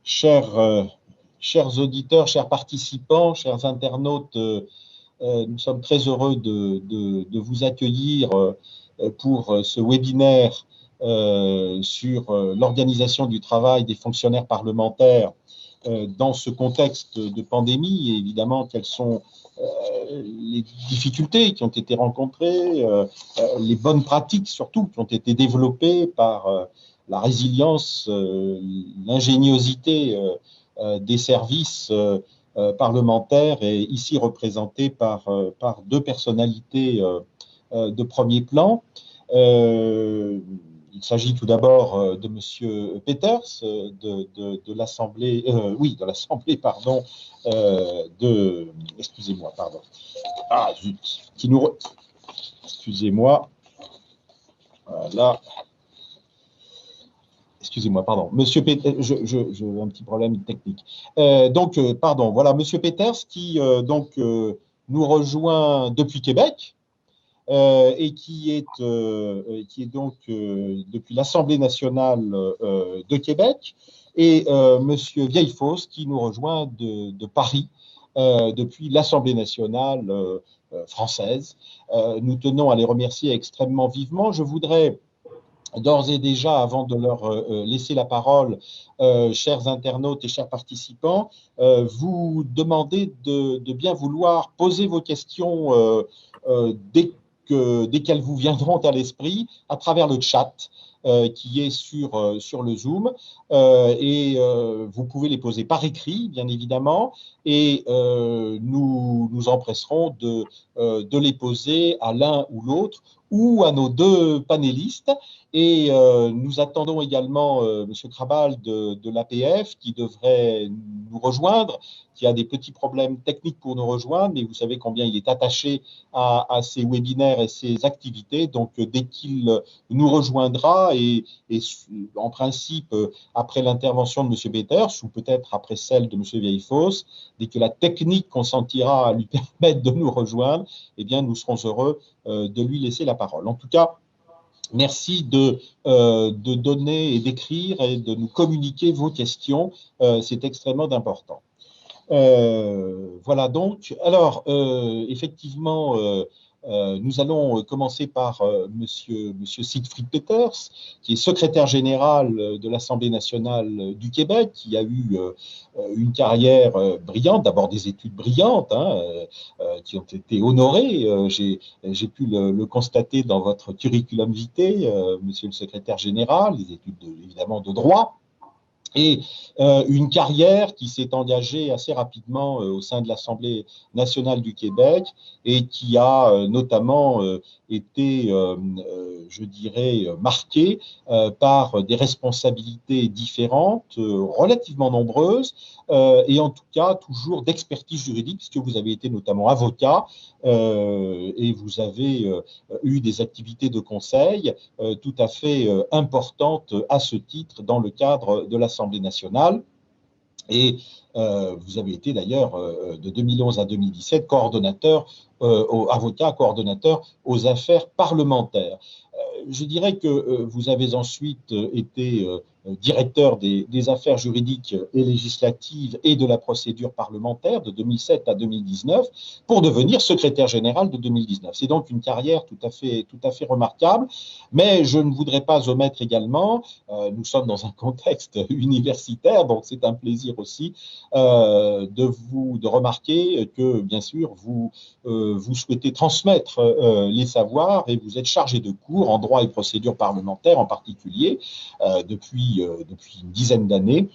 Chers auditeurs, chers participants, chers internautes, nous sommes très heureux de vous accueillir pour ce webinaire sur l'organisation du travail des fonctionnaires parlementaires dans ce contexte de pandémie. Et évidemment, quelles sont les difficultés qui ont été rencontrées, les bonnes pratiques surtout qui ont été développées par la résilience, l'ingéniosité des services parlementaires, et ici représentés par deux personnalités de premier plan. Il s'agit tout d'abord de M. Peters, de l'Assemblée, de l'Assemblée, pardon, excusez-moi, pardon. Ah, zut, excusez-moi, voilà. Excusez-moi, pardon. Monsieur Peters, j'ai un petit problème technique. Pardon, voilà, Monsieur Peters qui nous rejoint depuis Québec et qui est donc depuis l'Assemblée nationale de Québec, et Monsieur Vieillefosse qui nous rejoint de Paris depuis l'Assemblée nationale française. Nous tenons à les remercier extrêmement vivement. Je voudrais d'ores et déjà, avant de leur laisser la parole, chers internautes et chers participants, vous demander de bien vouloir poser vos questions dès qu'elles vous viendront à l'esprit à travers le chat qui est sur le Zoom. Vous pouvez les poser par écrit, bien évidemment, et nous nous empresserons de les poser à l'un ou l'autre ou à nos deux panélistes. Et nous attendons également M. Krabal de l'APF qui devrait nous rejoindre, qui a des petits problèmes techniques pour nous rejoindre, mais vous savez combien il est attaché à ces webinaires et ces activités. Donc, dès qu'il nous rejoindra, et en principe, après l'intervention de M. Peters, ou peut-être après celle de M. Vieillefosse, dès que la technique consentira à lui permettre de nous rejoindre, eh bien, nous serons heureux de lui laisser la parole. En tout cas, merci de donner et d'écrire et de nous communiquer vos questions. C'est extrêmement important. Voilà donc. Alors, effectivement, nous allons commencer par Monsieur Siegfried Peters, qui est secrétaire général de l'Assemblée nationale du Québec, qui a eu une carrière brillante, d'abord des études brillantes, qui ont été honorées. J'ai pu le constater dans votre curriculum vitae, Monsieur le secrétaire général, des études évidemment de droit. Et une carrière qui s'est engagée assez rapidement au sein de l'Assemblée nationale du Québec et qui a notamment été, je dirais, marquée par des responsabilités différentes, relativement nombreuses, et en tout cas toujours d'expertise juridique, puisque vous avez été notamment avocat et vous avez eu des activités de conseil tout à fait importantes à ce titre dans le cadre de l'Assemblée nationale. Et vous avez été d'ailleurs de 2011 à 2017 avocat coordonnateur aux affaires parlementaires. Je dirais que vous avez ensuite été directeur des affaires juridiques et législatives et de la procédure parlementaire de 2007 à 2019 pour devenir secrétaire général de 2019. C'est donc une carrière tout à fait remarquable, mais je ne voudrais pas omettre également, nous sommes dans un contexte universitaire, donc c'est un plaisir aussi de remarquer que, bien sûr, vous souhaitez transmettre les savoirs et vous êtes chargé de cours en droit et procédure parlementaire en particulier depuis une dizaine d'années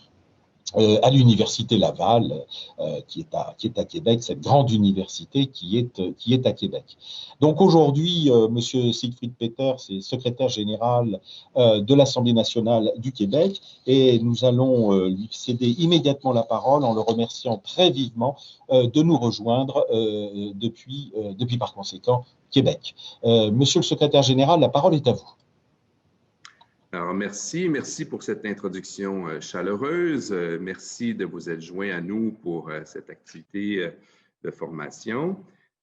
à l'université Laval, qui est à Québec, cette grande université qui est à Québec. Donc aujourd'hui, Monsieur Siegfried Peters est secrétaire général de l'Assemblée nationale du Québec, et nous allons lui céder immédiatement la parole en le remerciant très vivement de nous rejoindre depuis par conséquent Québec. Monsieur le secrétaire général, la parole est à vous. Alors, merci pour cette introduction chaleureuse. Merci de vous être joint à nous pour cette activité de formation.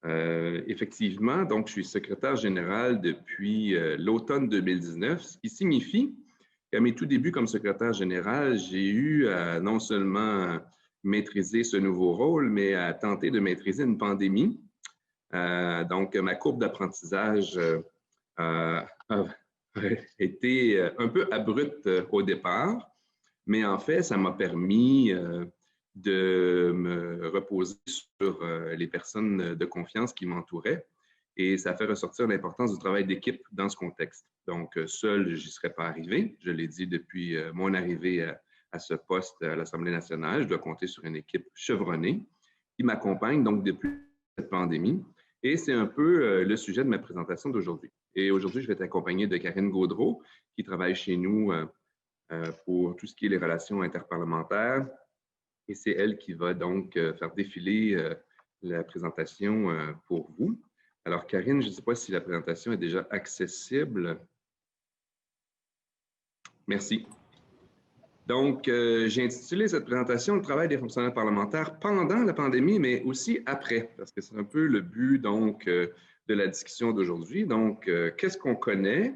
Effectivement, donc, je suis secrétaire général depuis l'automne 2019, ce qui signifie À mes tout débuts comme secrétaire général, j'ai eu à non seulement maîtriser ce nouveau rôle, mais à tenter de maîtriser une pandémie. Donc, ma courbe d'apprentissage a été un peu abrupte au départ, mais en fait, ça m'a permis de me reposer sur les personnes de confiance qui m'entouraient et ça fait ressortir l'importance du travail d'équipe dans ce contexte. Donc, seul, je n'y serais pas arrivé. Je l'ai dit depuis mon arrivée à ce poste à l'Assemblée nationale. Je dois compter sur une équipe chevronnée qui m'accompagne donc depuis cette pandémie. Et c'est un peu le sujet de ma présentation d'aujourd'hui. Et aujourd'hui, je vais être accompagné de Karine Gaudreault, qui travaille chez nous pour tout ce qui est les relations interparlementaires. Et c'est elle qui va donc faire défiler la présentation pour vous. Alors, Karine, je ne sais pas si la présentation est déjà accessible. Merci. Donc, j'ai intitulé cette présentation « Le travail des fonctionnaires parlementaires pendant la pandémie, mais aussi après », parce que c'est un peu le but donc, de la discussion d'aujourd'hui. Donc, qu'est-ce qu'on connaît?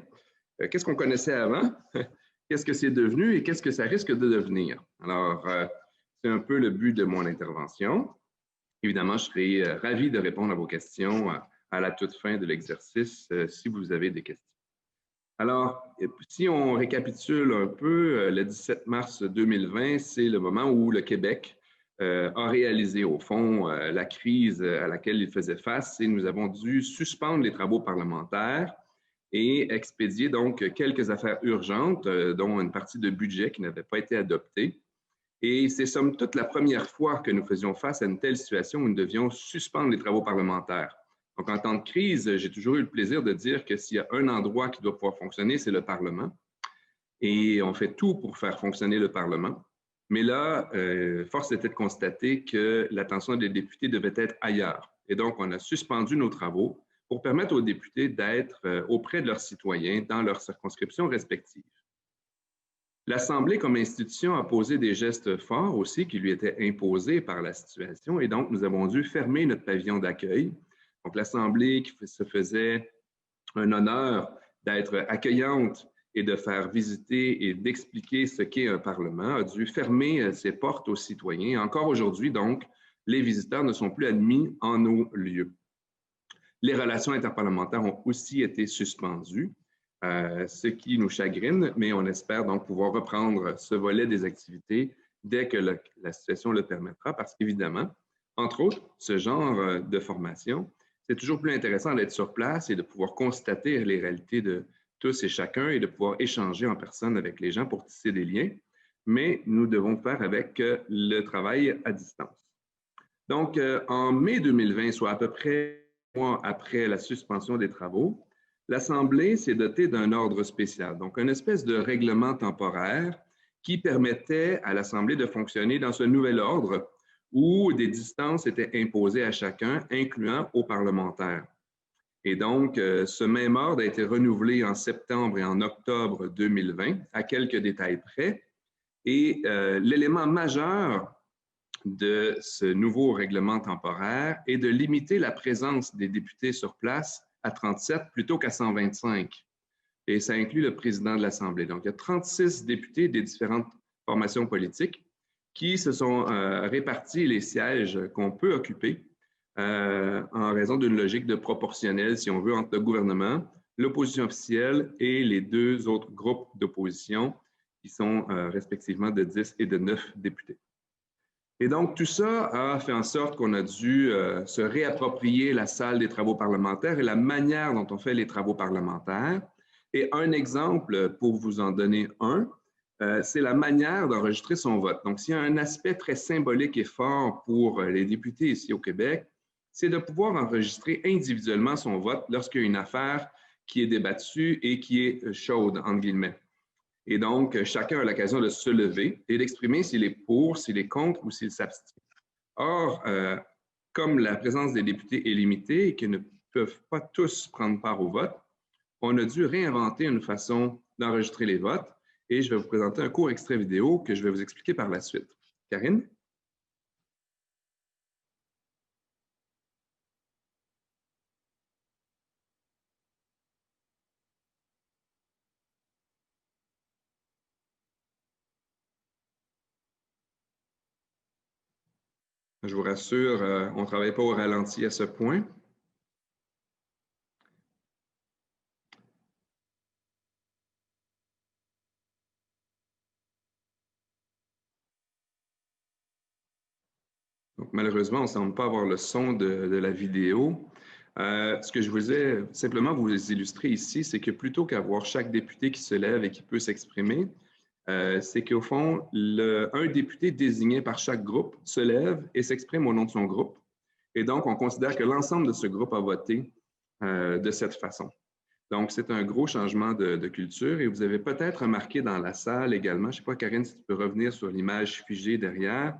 Qu'est-ce qu'on connaissait avant? Qu'est-ce que c'est devenu et qu'est-ce que ça risque de devenir? Alors, c'est un peu le but de mon intervention. Évidemment, je serai ravi de répondre à vos questions à la toute fin de l'exercice si vous avez des questions. Alors, si on récapitule un peu, le 17 mars 2020, c'est le moment où le Québec a réalisé, au fond, la crise à laquelle il faisait face et nous avons dû suspendre les travaux parlementaires et expédier donc quelques affaires urgentes, dont une partie de budget qui n'avait pas été adoptée. Et c'est somme toute la première fois que nous faisions face à une telle situation où nous devions suspendre les travaux parlementaires. Donc, en temps de crise, j'ai toujours eu le plaisir de dire que s'il y a un endroit qui doit pouvoir fonctionner, c'est le Parlement. Et on fait tout pour faire fonctionner le Parlement. Mais là, force était de constater que l'attention des députés devait être ailleurs. Et donc, on a suspendu nos travaux pour permettre aux députés d'être auprès de leurs citoyens dans leurs circonscriptions respectives. L'Assemblée, comme institution, a posé des gestes forts aussi qui lui étaient imposés par la situation. Et donc, nous avons dû fermer notre pavillon d'accueil. Donc, l'Assemblée qui se faisait un honneur d'être accueillante et de faire visiter et d'expliquer ce qu'est un Parlement, a dû fermer ses portes aux citoyens. Encore aujourd'hui, donc, les visiteurs ne sont plus admis en nos lieux. Les relations interparlementaires ont aussi été suspendues, ce qui nous chagrine, mais on espère donc pouvoir reprendre ce volet des activités dès que la situation le permettra, parce qu'évidemment, entre autres, ce genre de formation, c'est toujours plus intéressant d'être sur place et de pouvoir constater les réalités de tous et chacun et de pouvoir échanger en personne avec les gens pour tisser des liens, mais nous devons faire avec le travail à distance. Donc, en mai 2020, soit à peu près un mois après la suspension des travaux, l'Assemblée s'est dotée d'un ordre spécial, donc une espèce de règlement temporaire qui permettait à l'Assemblée de fonctionner dans ce nouvel ordre où des distances étaient imposées à chacun, incluant aux parlementaires. Et donc, ce même ordre a été renouvelé en septembre et en octobre 2020, à quelques détails près. Et l'élément majeur de ce nouveau règlement temporaire est de limiter la présence des députés sur place à 37 plutôt qu'à 125. Et ça inclut le président de l'Assemblée. Donc, il y a 36 députés des différentes formations politiques qui se sont répartis les sièges qu'on peut occuper en raison d'une logique de proportionnel, si on veut, entre le gouvernement, l'opposition officielle et les deux autres groupes d'opposition qui sont respectivement de 10 et de 9 députés. Et donc, tout ça a fait en sorte qu'on a dû se réapproprier la salle des travaux parlementaires et la manière dont on fait les travaux parlementaires. Et un exemple, pour vous en donner un, c'est la manière d'enregistrer son vote. Donc, s'il y a un aspect très symbolique et fort pour les députés ici au Québec, c'est de pouvoir enregistrer individuellement son vote lorsqu'il y a une affaire qui est débattue et qui est chaude, entre guillemets. Et donc, chacun a l'occasion de se lever et d'exprimer s'il est pour, s'il est contre ou s'il s'abstient. Or, comme la présence des députés est limitée et qu'ils ne peuvent pas tous prendre part au vote, on a dû réinventer une façon d'enregistrer les votes et je vais vous présenter un court extrait vidéo que je vais vous expliquer par la suite. Karine? Je vous rassure, on ne travaille pas au ralenti à ce point. Donc, malheureusement, on ne semble pas avoir le son de la vidéo. Ce que je voulais simplement vous illustrer ici, c'est que plutôt qu'avoir chaque député qui se lève et qui peut s'exprimer, c'est qu'au fond, un député désigné par chaque groupe se lève et s'exprime au nom de son groupe. Et donc, on considère que l'ensemble de ce groupe a voté de cette façon. Donc, c'est un gros changement de culture et vous avez peut-être remarqué dans la salle également, je ne sais pas, Karine, si tu peux revenir sur l'image figée derrière,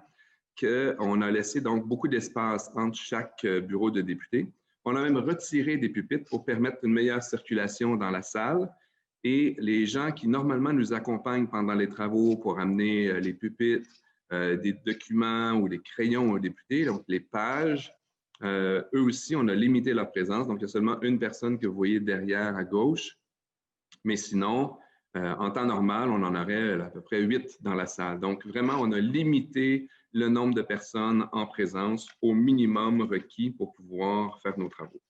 qu'on a laissé donc beaucoup d'espace entre chaque bureau de député. On a même retiré des pupitres pour permettre une meilleure circulation dans la salle. Et les gens qui normalement nous accompagnent pendant les travaux pour amener les pupitres, des documents ou des crayons aux députés, donc les pages, eux aussi, on a limité leur présence. Donc, il y a seulement une personne que vous voyez derrière à gauche. Mais sinon, en temps normal, on en aurait à peu près 8 dans la salle. Donc, vraiment, on a limité le nombre de personnes en présence au minimum requis pour pouvoir faire nos travaux.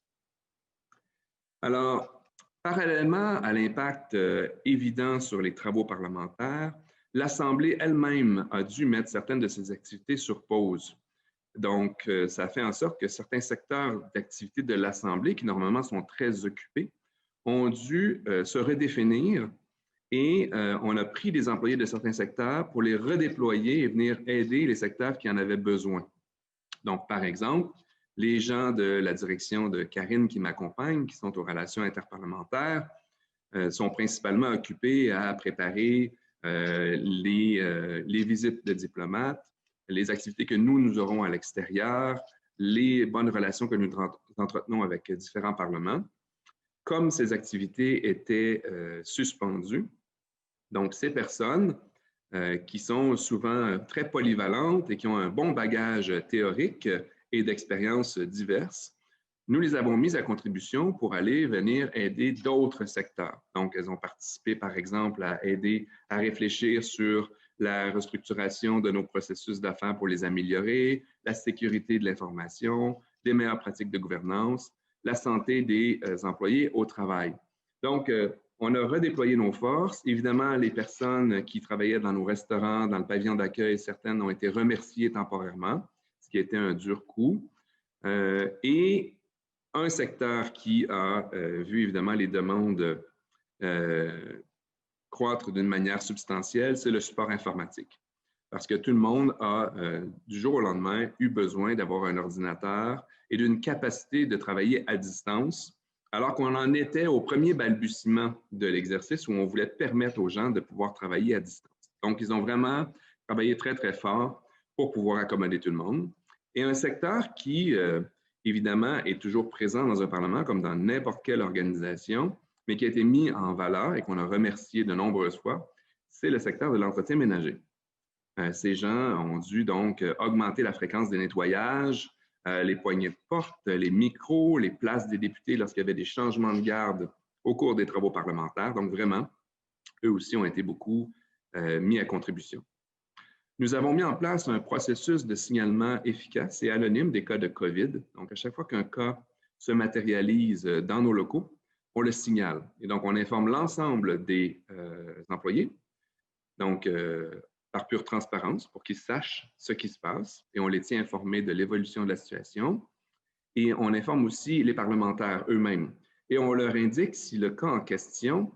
Alors, parallèlement à l'impact évident sur les travaux parlementaires, l'Assemblée elle-même a dû mettre certaines de ses activités sur pause. Donc, ça fait en sorte que certains secteurs d'activité de l'Assemblée, qui normalement sont très occupés, ont dû se redéfinir et on a pris des employés de certains secteurs pour les redéployer et venir aider les secteurs qui en avaient besoin. Donc, par exemple, les gens de la direction de Karine qui m'accompagnent, qui sont aux relations interparlementaires, sont principalement occupés à préparer les visites de diplomates, les activités que nous aurons à l'extérieur, les bonnes relations que nous entretenons avec différents parlements. Comme ces activités étaient suspendues, donc ces personnes qui sont souvent très polyvalentes et qui ont un bon bagage théorique et d'expériences diverses, nous les avons mises à contribution pour aller venir aider d'autres secteurs. Donc, elles ont participé, par exemple, à aider à réfléchir sur la restructuration de nos processus d'affaires pour les améliorer, la sécurité de l'information, les meilleures pratiques de gouvernance, la santé des employés au travail. Donc, on a redéployé nos forces. Évidemment, les personnes qui travaillaient dans nos restaurants, dans le pavillon d'accueil, certaines ont été remerciées temporairement, ce qui a été un dur coup. Et un secteur qui a vu évidemment les demandes croître d'une manière substantielle, c'est le support informatique. Parce que tout le monde a, du jour au lendemain, eu besoin d'avoir un ordinateur et d'une capacité de travailler à distance, alors qu'on en était au premier balbutiement de l'exercice où on voulait permettre aux gens de pouvoir travailler à distance. Donc, ils ont vraiment travaillé très, très fort pour pouvoir accommoder tout le monde. Et un secteur qui, évidemment, est toujours présent dans un Parlement, comme dans n'importe quelle organisation, mais qui a été mis en valeur et qu'on a remercié de nombreuses fois, c'est le secteur de l'entretien ménager. Ces gens ont dû donc augmenter la fréquence des nettoyages, les poignées de porte, les micros, les places des députés lorsqu'il y avait des changements de garde au cours des travaux parlementaires. Donc, vraiment, eux aussi ont été beaucoup mis à contribution. Nous avons mis en place un processus de signalement efficace et anonyme des cas de COVID. Donc, à chaque fois qu'un cas se matérialise dans nos locaux, on le signale. Et donc, on informe l'ensemble des employés, donc par pure transparence, pour qu'ils sachent ce qui se passe et on les tient informés de l'évolution de la situation. Et on informe aussi les parlementaires eux-mêmes. Et on leur indique si le cas en question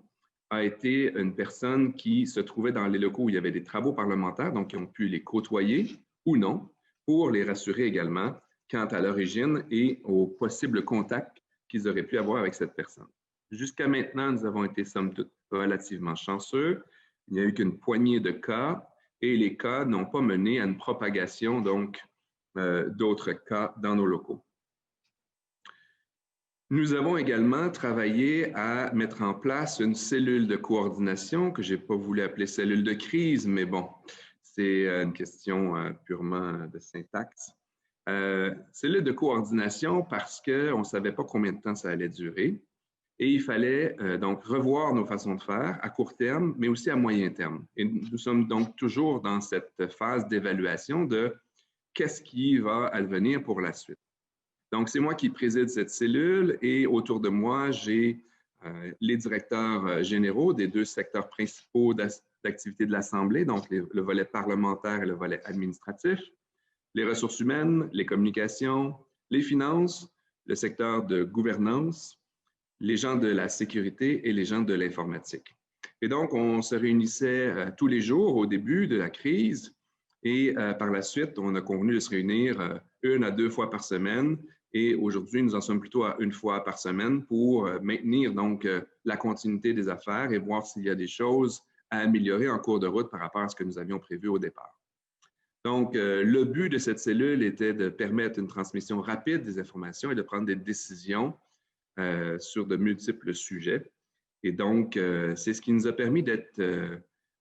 a été une personne qui se trouvait dans les locaux où il y avait des travaux parlementaires, donc qui ont pu les côtoyer ou non, pour les rassurer également quant à l'origine et aux possibles contacts qu'ils auraient pu avoir avec cette personne. Jusqu'à maintenant, nous avons été, somme toute, relativement chanceux. Il n'y a eu qu'une poignée de cas et les cas n'ont pas mené à une propagation donc d'autres cas dans nos locaux. Nous avons également travaillé à mettre en place une cellule de coordination que je n'ai pas voulu appeler cellule de crise, mais bon, c'est une question purement de syntaxe. Cellule de coordination parce qu'on ne savait pas combien de temps ça allait durer et il fallait donc revoir nos façons de faire à court terme, mais aussi à moyen terme. Et nous sommes donc toujours dans cette phase d'évaluation de qu'est-ce qui va advenir pour la suite. Donc, c'est moi qui préside cette cellule et autour de moi, j'ai les directeurs généraux des 2 secteurs principaux d'activité de l'Assemblée, donc le volet parlementaire et le volet administratif, les ressources humaines, les communications, les finances, le secteur de gouvernance, les gens de la sécurité et les gens de l'informatique. Et donc, on se réunissait tous les jours au début de la crise et par la suite, on a convenu de se réunir 1 à 2 fois par semaine. Et aujourd'hui, nous en sommes plutôt à 1 fois par semaine pour maintenir donc la continuité des affaires et voir s'il y a des choses à améliorer en cours de route par rapport à ce que nous avions prévu au départ. Donc, le but de cette cellule était de permettre une transmission rapide des informations et de prendre des décisions sur de multiples sujets. Et donc, c'est ce qui nous a permis d'être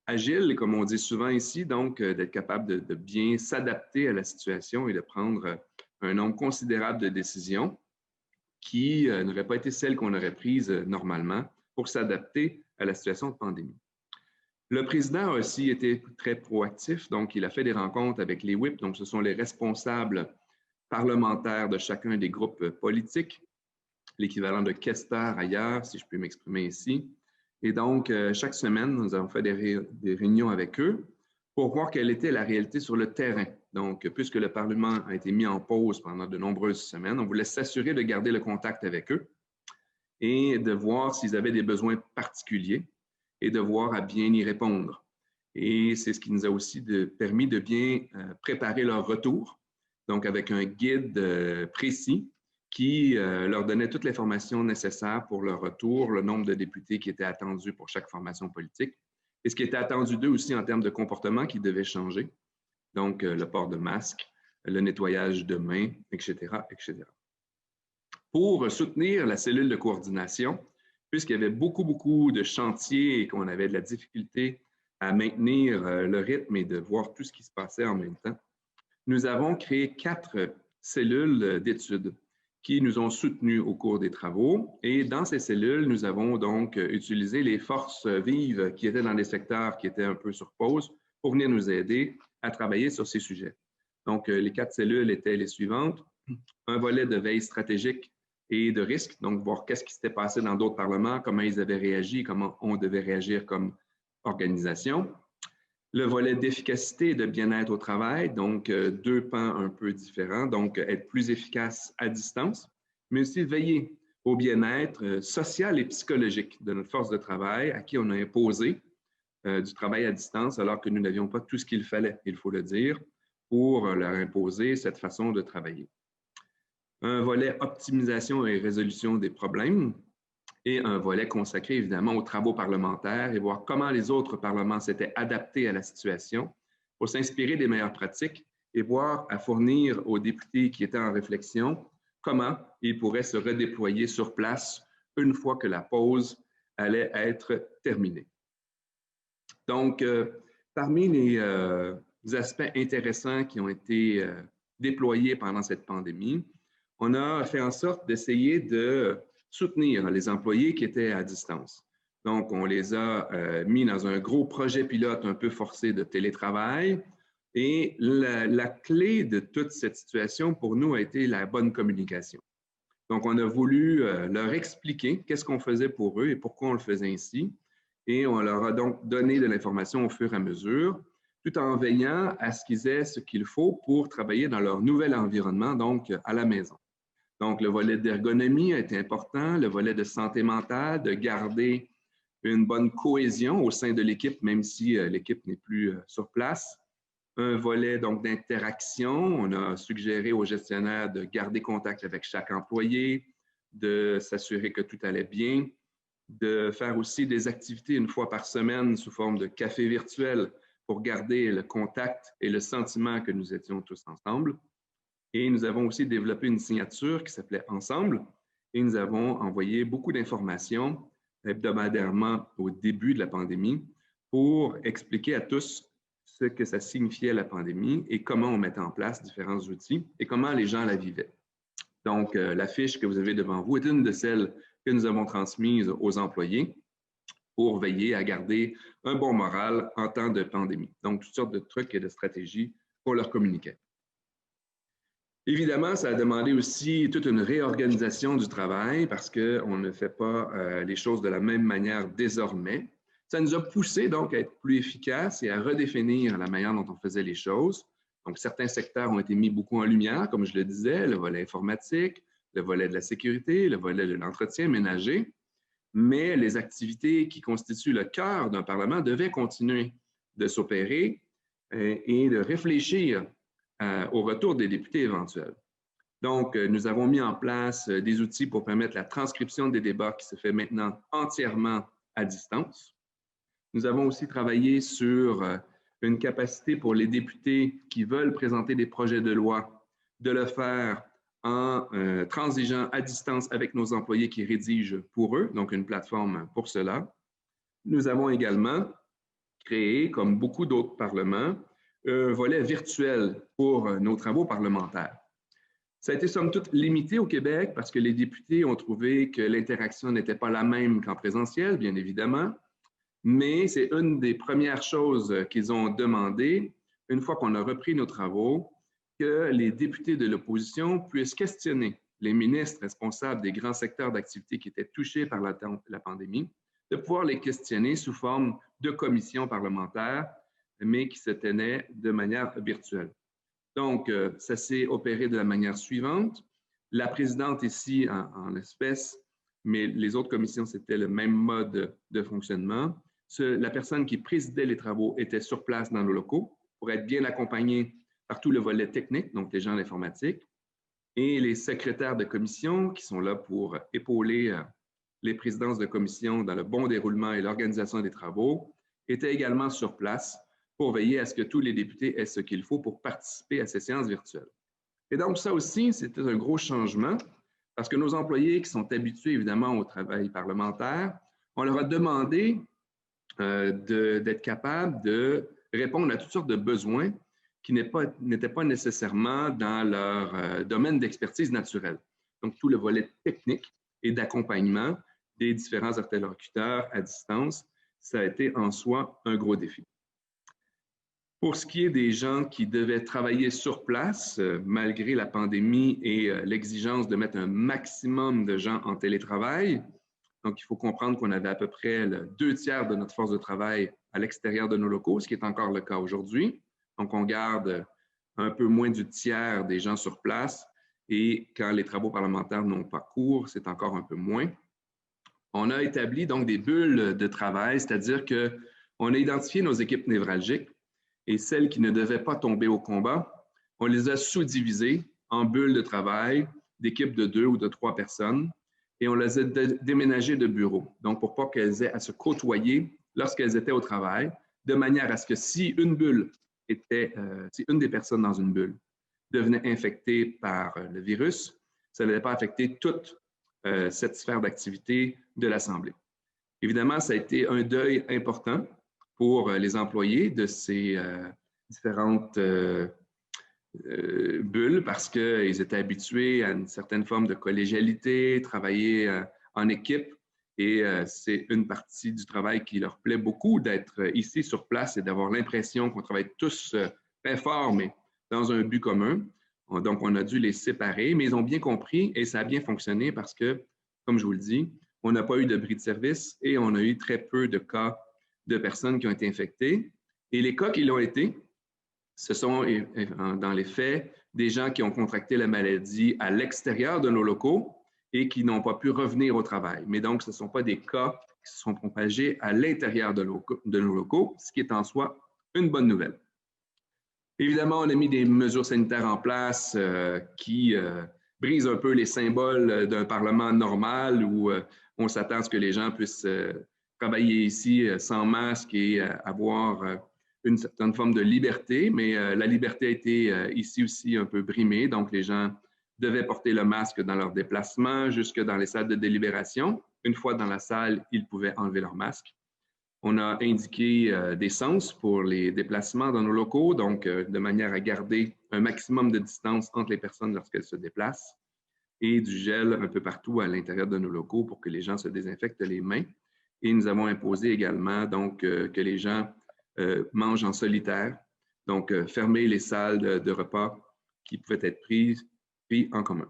agile, comme on dit souvent ici, donc d'être capable de bien s'adapter à la situation et de prendre un nombre considérable de décisions qui n'auraient pas été celles qu'on aurait prises normalement pour s'adapter à la situation de pandémie. Le président a aussi été très proactif, donc il a fait des rencontres avec les whips, donc ce sont les responsables parlementaires de chacun des groupes politiques, l'équivalent de questeurs ailleurs, si je peux m'exprimer ici. Et donc, chaque semaine, nous avons fait des réunions avec eux pour voir quelle était la réalité sur le terrain. Donc, puisque le Parlement a été mis en pause pendant de nombreuses semaines, on voulait s'assurer de garder le contact avec eux et de voir s'ils avaient des besoins particuliers et de voir à bien y répondre. Et c'est ce qui nous a aussi permis de bien préparer leur retour, donc avec un guide précis qui leur donnait toute l'information nécessaire pour leur retour, le nombre de députés qui étaient attendus pour chaque formation politique, et ce qui était attendu d'eux aussi en termes de comportement qui devait changer, donc le port de masque, le nettoyage de mains, etc., etc. Pour soutenir la cellule de coordination, puisqu'il y avait beaucoup de chantiers et qu'on avait de la difficulté à maintenir le rythme et de voir tout ce qui se passait en même temps, nous avons créé 4 cellules d'études qui nous ont soutenus au cours des travaux. Et dans ces cellules, nous avons donc utilisé les forces vives qui étaient dans des secteurs qui étaient un peu sur pause pour venir nous aider à travailler sur ces sujets. Donc, les 4 cellules étaient les suivantes. Un volet de veille stratégique et de risque, donc voir qu'est-ce qui s'était passé dans d'autres parlements, comment ils avaient réagi, comment on devait réagir comme organisation. Le volet d'efficacité et de bien-être au travail, donc 2 pans un peu différents, donc être plus efficace à distance, mais aussi veiller au bien-être social et psychologique de notre force de travail à qui on a imposé du travail à distance alors que nous n'avions pas tout ce qu'il fallait, il faut le dire, pour leur imposer cette façon de travailler. Un volet optimisation et résolution des problèmes et un volet consacré évidemment aux travaux parlementaires et voir comment les autres parlements s'étaient adaptés à la situation pour s'inspirer des meilleures pratiques et voir à fournir aux députés qui étaient en réflexion comment ils pourraient se redéployer sur place une fois que la pause allait être terminée. Donc, parmi les aspects intéressants qui ont été déployés pendant cette pandémie, on a fait en sorte d'essayer de soutenir les employés qui étaient à distance. Donc, on les a mis dans un gros projet pilote un peu forcé de télétravail. Et la clé de toute cette situation pour nous a été la bonne communication. Donc, on a voulu leur expliquer qu'est-ce qu'on faisait pour eux et pourquoi on le faisait ainsi. Et on leur a donc donné de l'information au fur et à mesure, tout en veillant à ce qu'ils aient ce qu'il faut pour travailler dans leur nouvel environnement, donc à la maison. Donc, le volet d'ergonomie a été important, le volet de santé mentale, de garder une bonne cohésion au sein de l'équipe, même si l'équipe n'est plus sur place. Un volet donc d'interaction, on a suggéré aux gestionnaires de garder contact avec chaque employé, de s'assurer que tout allait bien, de faire aussi des activités 1 fois par semaine sous forme de café virtuel pour garder le contact et le sentiment que nous étions tous ensemble. Et nous avons aussi développé une signature qui s'appelait Ensemble et nous avons envoyé beaucoup d'informations hebdomadairement au début de la pandémie pour expliquer à tous ce que ça signifiait la pandémie et comment on mettait en place différents outils et comment les gens la vivaient. Donc, la fiche que vous avez devant vous est une de celles que nous avons transmises aux employés pour veiller à garder un bon moral en temps de pandémie. Donc, toutes sortes de trucs et de stratégies pour leur communiquer. Évidemment, ça a demandé aussi toute une réorganisation du travail parce qu'on ne fait pas les choses de la même manière désormais. Ça nous a poussé donc à être plus efficaces et à redéfinir la manière dont on faisait les choses. Donc, certains secteurs ont été mis beaucoup en lumière, comme je le disais, le volet informatique, le volet de la sécurité, le volet de l'entretien ménager. Mais les activités qui constituent le cœur d'un Parlement devaient continuer de s'opérer et de réfléchir au retour des députés éventuels. Donc, nous avons mis en place des outils pour permettre la transcription des débats qui se fait maintenant entièrement à distance. Nous avons aussi travaillé sur une capacité pour les députés qui veulent présenter des projets de loi de le faire en transigeant à distance avec nos employés qui rédigent pour eux, donc une plateforme pour cela. Nous avons également créé, comme beaucoup d'autres parlements, un volet virtuel pour nos travaux parlementaires. Ça a été somme toute limité au Québec parce que les députés ont trouvé que l'interaction n'était pas la même qu'en présentiel, bien évidemment, mais c'est une des premières choses qu'ils ont demandé, une fois qu'on a repris nos travaux, que les députés de l'opposition puissent questionner les ministres responsables des grands secteurs d'activité qui étaient touchés par la pandémie, de pouvoir les questionner sous forme de commissions parlementaires, mais qui se tenaient de manière virtuelle. Donc, ça s'est opéré de la manière suivante. La présidente ici, en l'espèce, mais les autres commissions, c'était le même mode de fonctionnement. La personne qui présidait les travaux était sur place dans nos locaux pour être bien accompagnée par tout le volet technique, donc les gens de l'informatique, et les secrétaires de commission qui sont là pour épauler les présidences de commission dans le bon déroulement et l'organisation des travaux, étaient également sur place pour veiller à ce que tous les députés aient ce qu'il faut pour participer à ces séances virtuelles. Et donc, ça aussi, c'était un gros changement parce que nos employés qui sont habitués évidemment au travail parlementaire, on leur a demandé d'être capables de répondre à toutes sortes de besoins qui n'étaient pas nécessairement dans leur domaine d'expertise naturelle. Donc, tout le volet technique et d'accompagnement des différents interlocuteurs à distance, ça a été en soi un gros défi. Pour ce qui est des gens qui devaient travailler sur place, malgré la pandémie et l'exigence de mettre un maximum de gens en télétravail, donc il faut comprendre qu'on avait à peu près le 2/3 de notre force de travail à l'extérieur de nos locaux, ce qui est encore le cas aujourd'hui. Donc on garde un peu moins du tiers des gens sur place et quand les travaux parlementaires n'ont pas cours, c'est encore un peu moins. On a établi donc des bulles de travail, c'est-à-dire qu'on a identifié nos équipes névralgiques et celles qui ne devaient pas tomber au combat, on les a sous-divisées en bulles de travail d'équipes de 2 ou de 3 personnes et on les a déménagées de bureaux, donc pour pas qu'elles aient à se côtoyer lorsqu'elles étaient au travail, de manière à ce que si une bulle était, si une des personnes dans une bulle devenait infectée par le virus, ça n'allait pas affecter toute cette sphère d'activité de l'Assemblée. Évidemment, ça a été un deuil important pour les employés de ces différentes bulles parce qu'ils étaient habitués à une certaine forme de collégialité, travailler en équipe et c'est une partie du travail qui leur plaît beaucoup d'être ici sur place et d'avoir l'impression qu'on travaille tous très fort, mais dans un but commun. Donc, on a dû les séparer, mais ils ont bien compris et ça a bien fonctionné parce que, comme je vous le dis, on n'a pas eu de bris de service et on a eu très peu de cas de personnes qui ont été infectées. Et les cas qui l'ont été, ce sont dans les faits des gens qui ont contracté la maladie à l'extérieur de nos locaux et qui n'ont pas pu revenir au travail. Mais donc, ce ne sont pas des cas qui se sont propagés à l'intérieur de nos locaux, ce qui est en soi une bonne nouvelle. Évidemment, on a mis des mesures sanitaires en place qui brisent un peu les symboles d'un Parlement normal où on s'attend à ce que les gens puissent travailler ici sans masque et avoir une certaine forme de liberté, mais la liberté a été ici aussi un peu brimée, donc les gens devaient porter le masque dans leurs déplacements jusque dans les salles de délibération. Une fois dans la salle, ils pouvaient enlever leur masque. On a indiqué des sens pour les déplacements dans nos locaux, donc de manière à garder un maximum de distance entre les personnes lorsqu'elles se déplacent et du gel un peu partout à l'intérieur de nos locaux pour que les gens se désinfectent les mains. Et nous avons imposé également donc, que les gens mangent en solitaire, donc fermer les salles de repas qui pouvaient être prises pris en commun.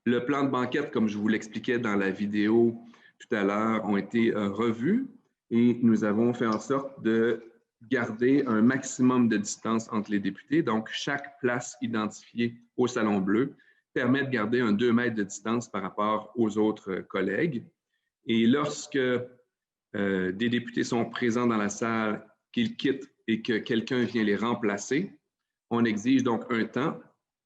Le plan de banquette, comme je vous l'expliquais dans la vidéo tout à l'heure, ont été revus et nous avons fait en sorte de garder un maximum de distance entre les députés. Donc, chaque place identifiée au Salon Bleu permet de garder un 2 mètres de distance par rapport aux autres collègues. Et lorsque des députés sont présents dans la salle, qu'ils quittent et que quelqu'un vient les remplacer, on exige donc un temps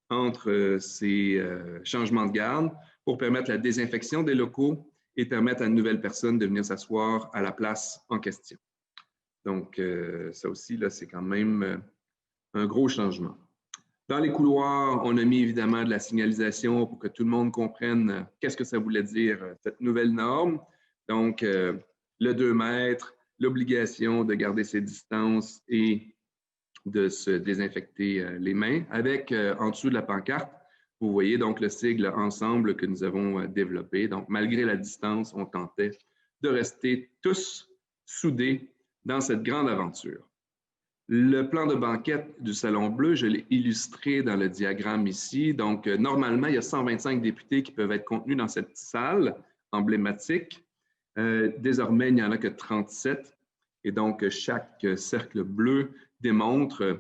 entre ces changements de garde pour permettre la désinfection des locaux et permettre à une nouvelle personne de venir s'asseoir à la place en question. Donc, ça aussi, là, c'est quand même un gros changement. Dans les couloirs, on a mis évidemment de la signalisation pour que tout le monde comprenne qu'est-ce que ça voulait dire, cette nouvelle norme. Donc, le 2 mètres, l'obligation de garder ses distances et de se désinfecter les mains. Avec, en dessous de la pancarte, vous voyez donc le sigle ensemble que nous avons développé. Donc, malgré la distance, on tentait de rester tous soudés dans cette grande aventure. Le plan de banquette du Salon Bleu, je l'ai illustré dans le diagramme ici. Donc, normalement, il y a 125 députés qui peuvent être contenus dans cette salle emblématique. Désormais, il n'y en a que 37. Et donc, chaque cercle bleu démontre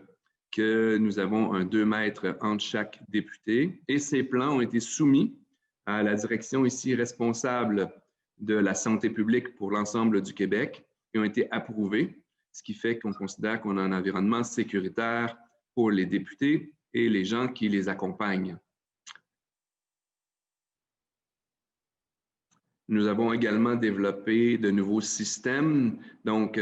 que nous avons un 2 mètres entre chaque député. Et ces plans ont été soumis à la direction ici responsable de la santé publique pour l'ensemble du Québec et ont été approuvés, ce qui fait qu'on considère qu'on a un environnement sécuritaire pour les députés et les gens qui les accompagnent. Nous avons également développé de nouveaux systèmes. Donc,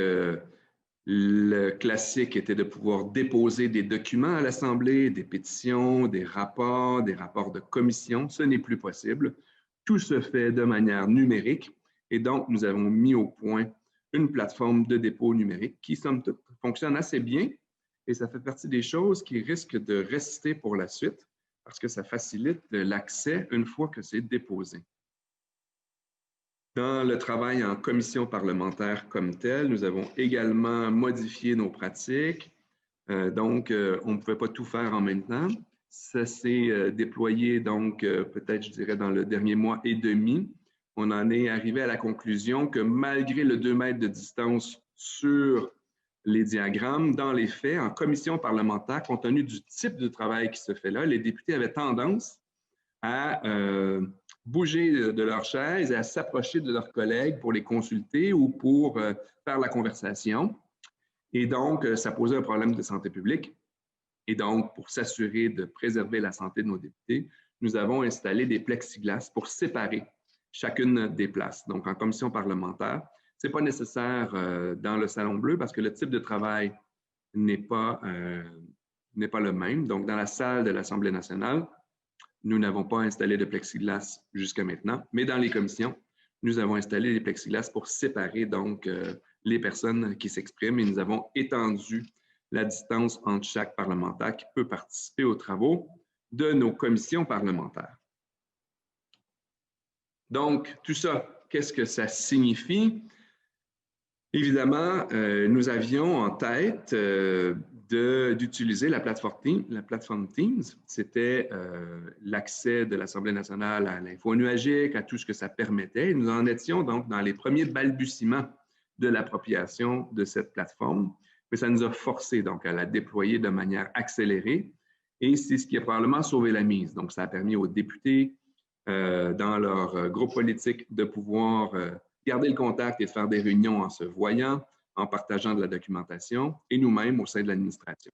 le classique était de pouvoir déposer des documents à l'Assemblée, des pétitions, des rapports de commission. Ce n'est plus possible. Tout se fait de manière numérique et donc nous avons mis au point une plateforme de dépôt numérique qui, somme toute, fonctionne assez bien et ça fait partie des choses qui risquent de rester pour la suite parce que ça facilite l'accès une fois que c'est déposé. Dans le travail en commission parlementaire comme tel, nous avons également modifié nos pratiques. Donc, on ne pouvait pas tout faire en même temps. Ça s'est déployé, donc, peut-être, je dirais, dans le dernier mois et demi. On en est arrivé à la conclusion que malgré le 2 mètres de distance sur les diagrammes, dans les faits, en commission parlementaire, compte tenu du type de travail qui se fait là, les députés avaient tendance à bouger de leur chaise et à s'approcher de leurs collègues pour les consulter ou pour faire la conversation. Et donc, ça posait un problème de santé publique. Et donc, pour s'assurer de préserver la santé de nos députés, nous avons installé des plexiglas pour séparer chacune des places. Donc, en commission parlementaire, ce n'est pas nécessaire dans le Salon Bleu parce que le type de travail n'est pas le même. Donc, dans la salle de l'Assemblée nationale, nous n'avons pas installé de plexiglas jusqu'à maintenant, mais dans les commissions, nous avons installé des plexiglas pour séparer donc les personnes qui s'expriment et nous avons étendu la distance entre chaque parlementaire qui peut participer aux travaux de nos commissions parlementaires. Donc, tout ça, qu'est-ce que ça signifie? Évidemment, nous avions en tête d'utiliser la plateforme Teams. C'était l'accès de l'Assemblée nationale à l'info nuagique, à tout ce que ça permettait. Nous en étions donc dans les premiers balbutiements de l'appropriation de cette plateforme, mais ça nous a forcé donc à la déployer de manière accélérée et c'est ce qui a probablement sauvé la mise. Donc, ça a permis aux députés dans leur groupe politique de pouvoir garder le contact et de faire des réunions en se voyant, en partageant de la documentation et nous-mêmes au sein de l'administration.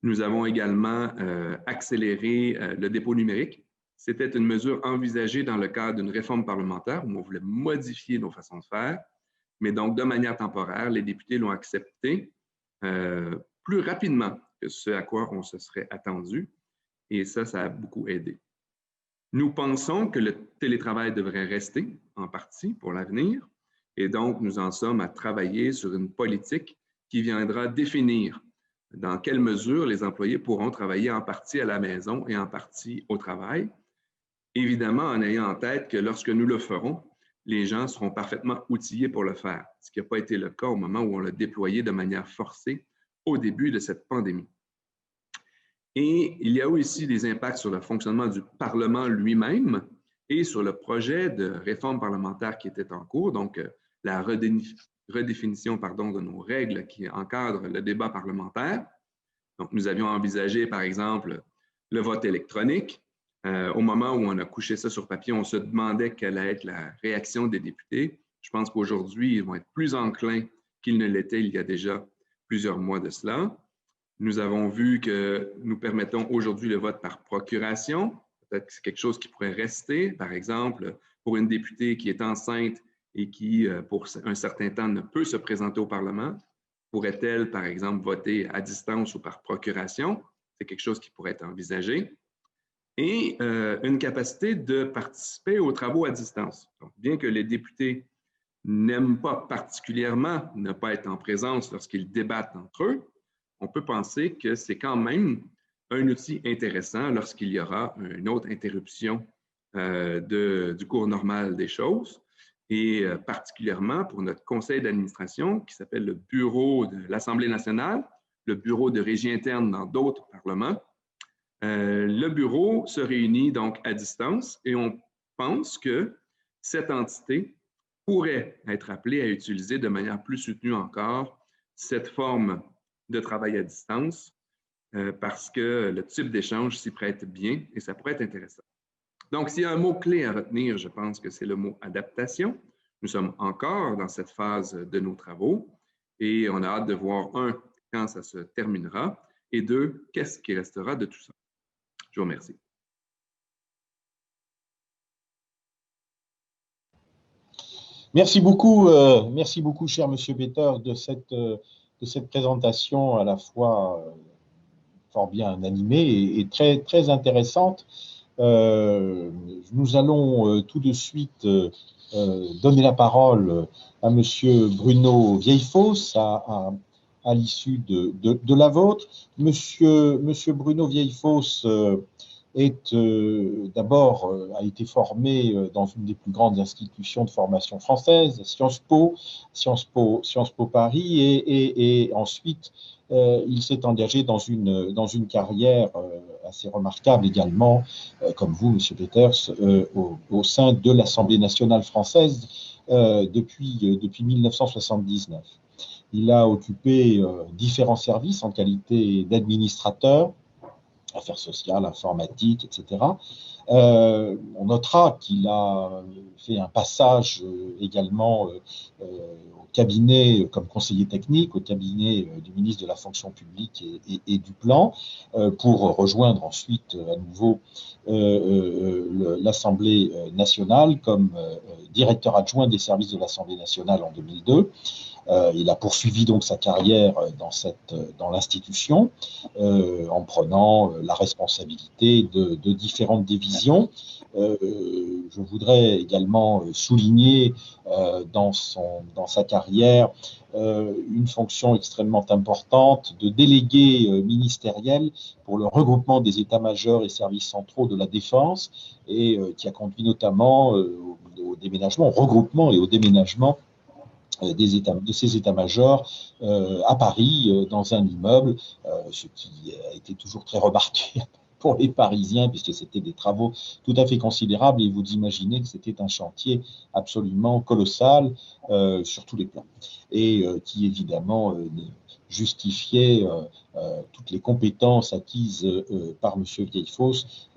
Nous avons également accéléré le dépôt numérique. C'était une mesure envisagée dans le cadre d'une réforme parlementaire où on voulait modifier nos façons de faire, mais donc de manière temporaire, les députés l'ont accepté plus rapidement que ce à quoi on se serait attendu et ça a beaucoup aidé. Nous pensons que le télétravail devrait rester en partie pour l'avenir et donc nous en sommes à travailler sur une politique qui viendra définir dans quelle mesure les employés pourront travailler en partie à la maison et en partie au travail. Évidemment, en ayant en tête que lorsque nous le ferons, les gens seront parfaitement outillés pour le faire, ce qui n'a pas été le cas au moment où on l'a déployé de manière forcée au début de cette pandémie. Et il y a aussi des impacts sur le fonctionnement du Parlement lui-même et sur le projet de réforme parlementaire qui était en cours, donc la redéfinition de nos règles qui encadrent le débat parlementaire. Donc, nous avions envisagé, par exemple, le vote électronique. Au moment où on a couché ça sur papier, on se demandait quelle allait être la réaction des députés. Je pense qu'aujourd'hui, ils vont être plus enclins qu'ils ne l'étaient il y a déjà plusieurs mois de cela. Nous avons vu que nous permettons aujourd'hui le vote par procuration. Peut-être que c'est quelque chose qui pourrait rester. Par exemple, pour une députée qui est enceinte et qui, pour un certain temps, ne peut se présenter au Parlement, pourrait-elle, par exemple, voter à distance ou par procuration? C'est quelque chose qui pourrait être envisagé. Et une capacité de participer aux travaux à distance. Donc, bien que les députés n'aiment pas particulièrement ne pas être en présence lorsqu'ils débattent entre eux, on peut penser que c'est quand même un outil intéressant lorsqu'il y aura une autre interruption du cours normal des choses, et particulièrement pour notre conseil d'administration qui s'appelle le bureau de l'Assemblée nationale, le bureau de régie interne dans d'autres parlements. Le bureau se réunit donc à distance et on pense que cette entité pourrait être appelée à utiliser de manière plus soutenue encore cette forme de travail à distance parce que le type d'échange s'y prête bien et ça pourrait être intéressant. Donc, s'il y a un mot-clé à retenir, je pense que c'est le mot adaptation. Nous sommes encore dans cette phase de nos travaux et on a hâte de voir, un, quand ça se terminera et deux, qu'est-ce qui restera de tout ça. Je vous remercie. Merci beaucoup, cher Monsieur Peter, de cette présentation à la fois fort bien animée et très, très intéressante. Nous allons tout de suite donner la parole à Monsieur Bruno Vieillefosse à l'issue de la vôtre. Monsieur Bruno Vieillefosse d'abord a été formé dans une des plus grandes institutions de formation française, Sciences Po Paris, et ensuite il s'est engagé dans une carrière assez remarquable également, comme vous, Monsieur Peters, au sein de l'Assemblée nationale française depuis 1979. Il a occupé différents services en qualité d'administrateur, affaires sociales, informatique, etc. On notera qu'il a fait un passage également au cabinet comme conseiller technique, au cabinet du ministre de la fonction publique et du plan, pour rejoindre ensuite à nouveau l'Assemblée nationale comme directeur adjoint des services de l'Assemblée nationale en 2002. Il a poursuivi donc sa carrière dans l'institution en prenant la responsabilité de différentes divisions. Je voudrais également souligner dans sa carrière une fonction extrêmement importante de délégué ministériel pour le regroupement des états-majors et services centraux de la défense et qui a conduit notamment au déménagement, au regroupement et au déménagement de ces états-majors à Paris, dans un immeuble, ce qui a été toujours très remarqué pour les Parisiens, puisque c'était des travaux tout à fait considérables, et vous imaginez que c'était un chantier absolument colossal sur tous les plans, et qui évidemment justifiait toutes les compétences acquises par M. Vieillefosse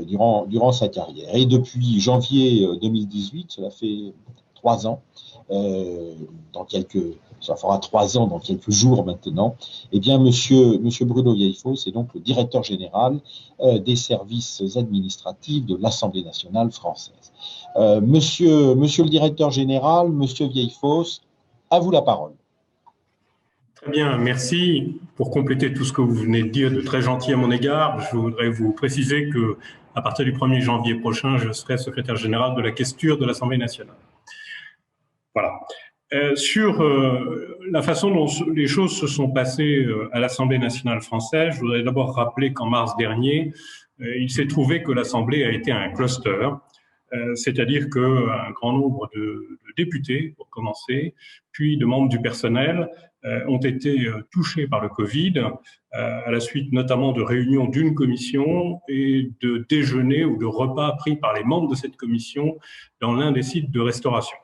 durant sa carrière. Et depuis janvier 2018, cela fait 3 ans, ça fera 3 ans dans quelques jours maintenant, eh bien, monsieur Bruno Vieillefosse est donc le directeur général des services administratifs de l'Assemblée nationale française. Monsieur le directeur général, monsieur Vieillefosse, à vous la parole. Très bien, merci. Pour compléter tout ce que vous venez de dire de très gentil à mon égard, je voudrais vous préciser que à partir du 1er janvier prochain, je serai secrétaire général de la questure de l'Assemblée nationale. Voilà. Sur la façon dont les choses se sont passées à l'Assemblée nationale française, je voudrais d'abord rappeler qu'en mars dernier, il s'est trouvé que l'Assemblée a été un cluster, c'est-à-dire qu'un grand nombre de députés, pour commencer, puis de membres du personnel, ont été touchés par le Covid, à la suite notamment de réunions d'une commission et de déjeuners ou de repas pris par les membres de cette commission dans l'un des sites de restauration.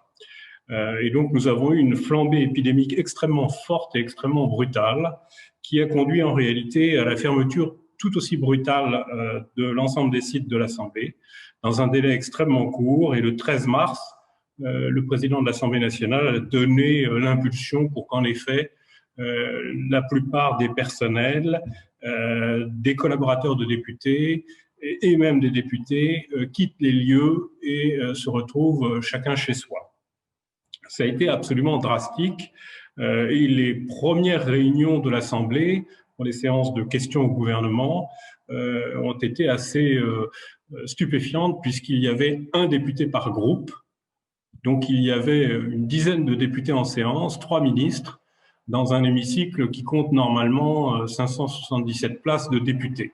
Et donc, nous avons eu une flambée épidémique extrêmement forte et extrêmement brutale qui a conduit en réalité à la fermeture tout aussi brutale de l'ensemble des sites de l'Assemblée dans un délai extrêmement court. Et le 13 mars, le président de l'Assemblée nationale a donné l'impulsion pour qu'en effet, la plupart des personnels, des collaborateurs de députés et même des députés quittent les lieux et se retrouvent chacun chez soi. Ça a été absolument drastique et les premières réunions de l'Assemblée pour les séances de questions au gouvernement ont été assez stupéfiantes puisqu'il y avait un député par groupe. Donc, il y avait une dizaine de députés en séance, 3 ministres, dans un hémicycle qui compte normalement 577 places de députés.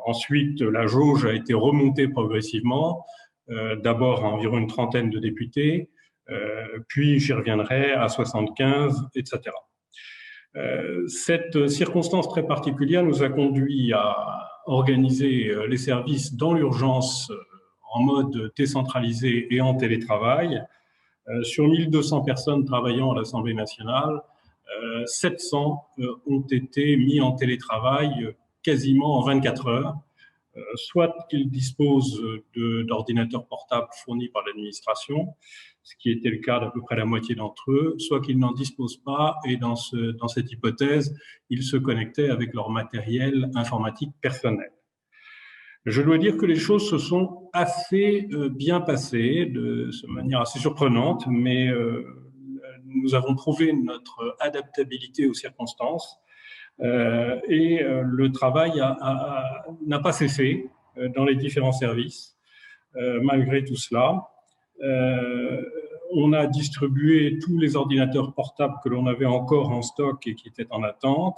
Ensuite, la jauge a été remontée progressivement, d'abord à environ une trentaine de députés, puis j'y reviendrai à 75, etc. Cette circonstance très particulière nous a conduit à organiser les services dans l'urgence en mode décentralisé et en télétravail. Sur 1200 personnes travaillant à l'Assemblée nationale, 700 ont été mis en télétravail quasiment en 24 heures, soit qu'ils disposent d'ordinateurs portables fournis par l'administration, ce qui était le cas d'à peu près la moitié d'entre eux, soit qu'ils n'en disposent pas et dans cette hypothèse, ils se connectaient avec leur matériel informatique personnel. Je dois dire que les choses se sont assez bien passées, de manière assez surprenante, mais nous avons prouvé notre adaptabilité aux circonstances et le travail n'a pas cessé dans les différents services. Malgré tout cela, on a distribué tous les ordinateurs portables que l'on avait encore en stock et qui étaient en attente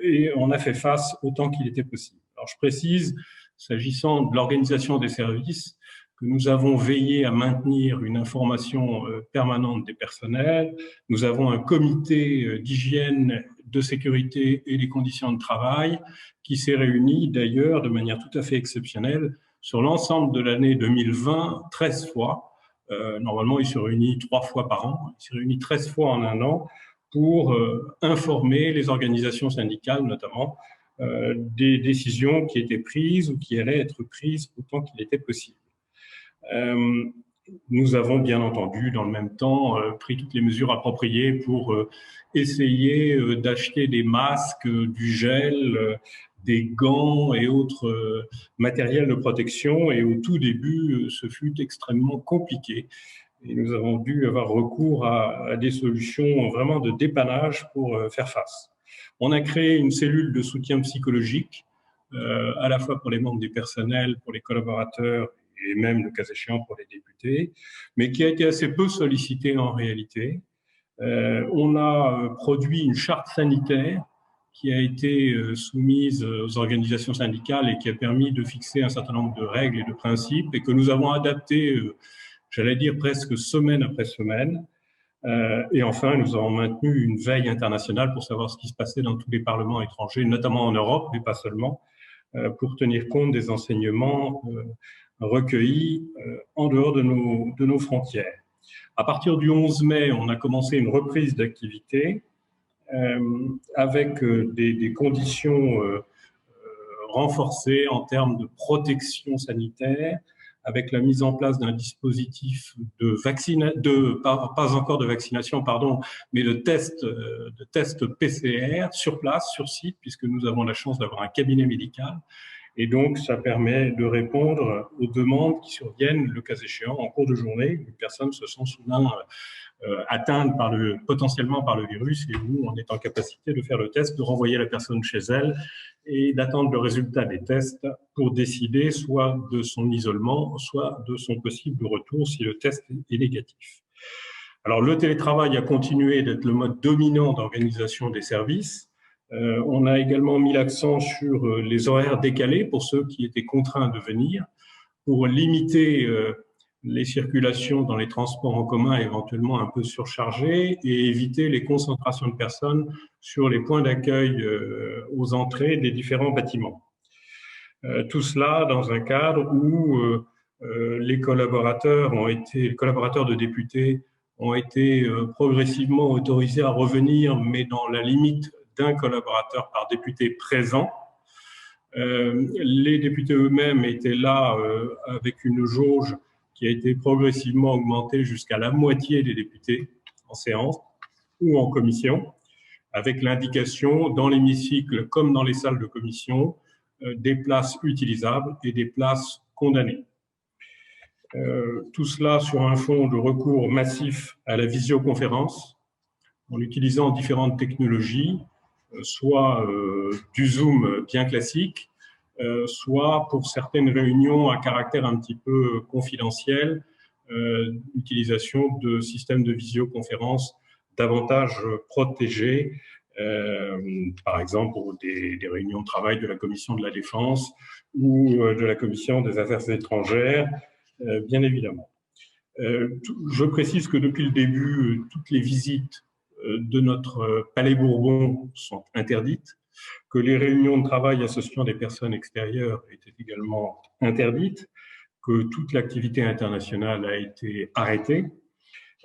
et on a fait face autant qu'il était possible. Alors, je précise, s'agissant de l'organisation des services, que nous avons veillé à maintenir une information permanente des personnels. Nous avons un comité d'hygiène, de sécurité et des conditions de travail qui s'est réuni d'ailleurs de manière tout à fait exceptionnelle sur l'ensemble de l'année 2020, 13 fois. Normalement, il se réunit 3 fois par an. Il se réunit 13 fois en un an pour informer les organisations syndicales, notamment, des décisions qui étaient prises ou qui allaient être prises autant qu'il était possible. Nous avons bien entendu dans le même temps pris toutes les mesures appropriées pour essayer d'acheter des masques, du gel, des gants et autres matériels de protection. Et au tout début, ce fut extrêmement compliqué. Et nous avons dû avoir recours à des solutions vraiment de dépannage pour faire face. On a créé une cellule de soutien psychologique, à la fois pour les membres du personnel, pour les collaborateurs et même, le cas échéant, pour les députés, mais qui a été assez peu sollicitée en réalité. On a produit une charte sanitaire qui a été soumise aux organisations syndicales et qui a permis de fixer un certain nombre de règles et de principes et que nous avons adapté, j'allais dire presque semaine après semaine. Et enfin, nous avons maintenu une veille internationale pour savoir ce qui se passait dans tous les parlements étrangers, notamment en Europe, mais pas seulement, pour tenir compte des enseignements recueillis en dehors de nos frontières. À partir du 11 mai, on a commencé une reprise d'activité avec des conditions renforcées en termes de protection sanitaire, avec la mise en place d'un dispositif pas encore de vaccination, pardon, mais de test PCR sur place, sur site, puisque nous avons la chance d'avoir un cabinet médical. Et donc, ça permet de répondre aux demandes qui surviennent, le cas échéant, en cours de journée. Une personne se sent soudain atteinte potentiellement par le virus et où on est en capacité de faire le test, de renvoyer la personne chez elle et d'attendre le résultat des tests pour décider soit de son isolement, soit de son possible retour si le test est négatif. Alors, le télétravail a continué d'être le mode dominant d'organisation des services. On a également mis l'accent sur les horaires décalés pour ceux qui étaient contraints de venir, pour limiter les circulations dans les transports en commun éventuellement un peu surchargées et éviter les concentrations de personnes sur les points d'accueil aux entrées des différents bâtiments. Tout cela dans un cadre où les collaborateurs de députés ont été progressivement autorisés à revenir, mais dans la limite d'un collaborateur par député présent. Les députés eux-mêmes étaient là avec une jauge qui a été progressivement augmentée jusqu'à la moitié des députés en séance ou en commission, avec l'indication dans l'hémicycle comme dans les salles de commission des places utilisables et des places condamnées. Tout cela sur un fond de recours massif à la visioconférence en utilisant différentes technologies, soit du Zoom bien classique, soit pour certaines réunions à caractère un petit peu confidentiel, l'utilisation de systèmes de visioconférence davantage protégés, par exemple pour des réunions de travail de la Commission de la Défense ou de la Commission des Affaires étrangères, bien évidemment. Je précise que depuis le début, toutes les visites de notre Palais Bourbon sont interdites, que les réunions de travail associant des personnes extérieures étaient également interdites, que toute l'activité internationale a été arrêtée.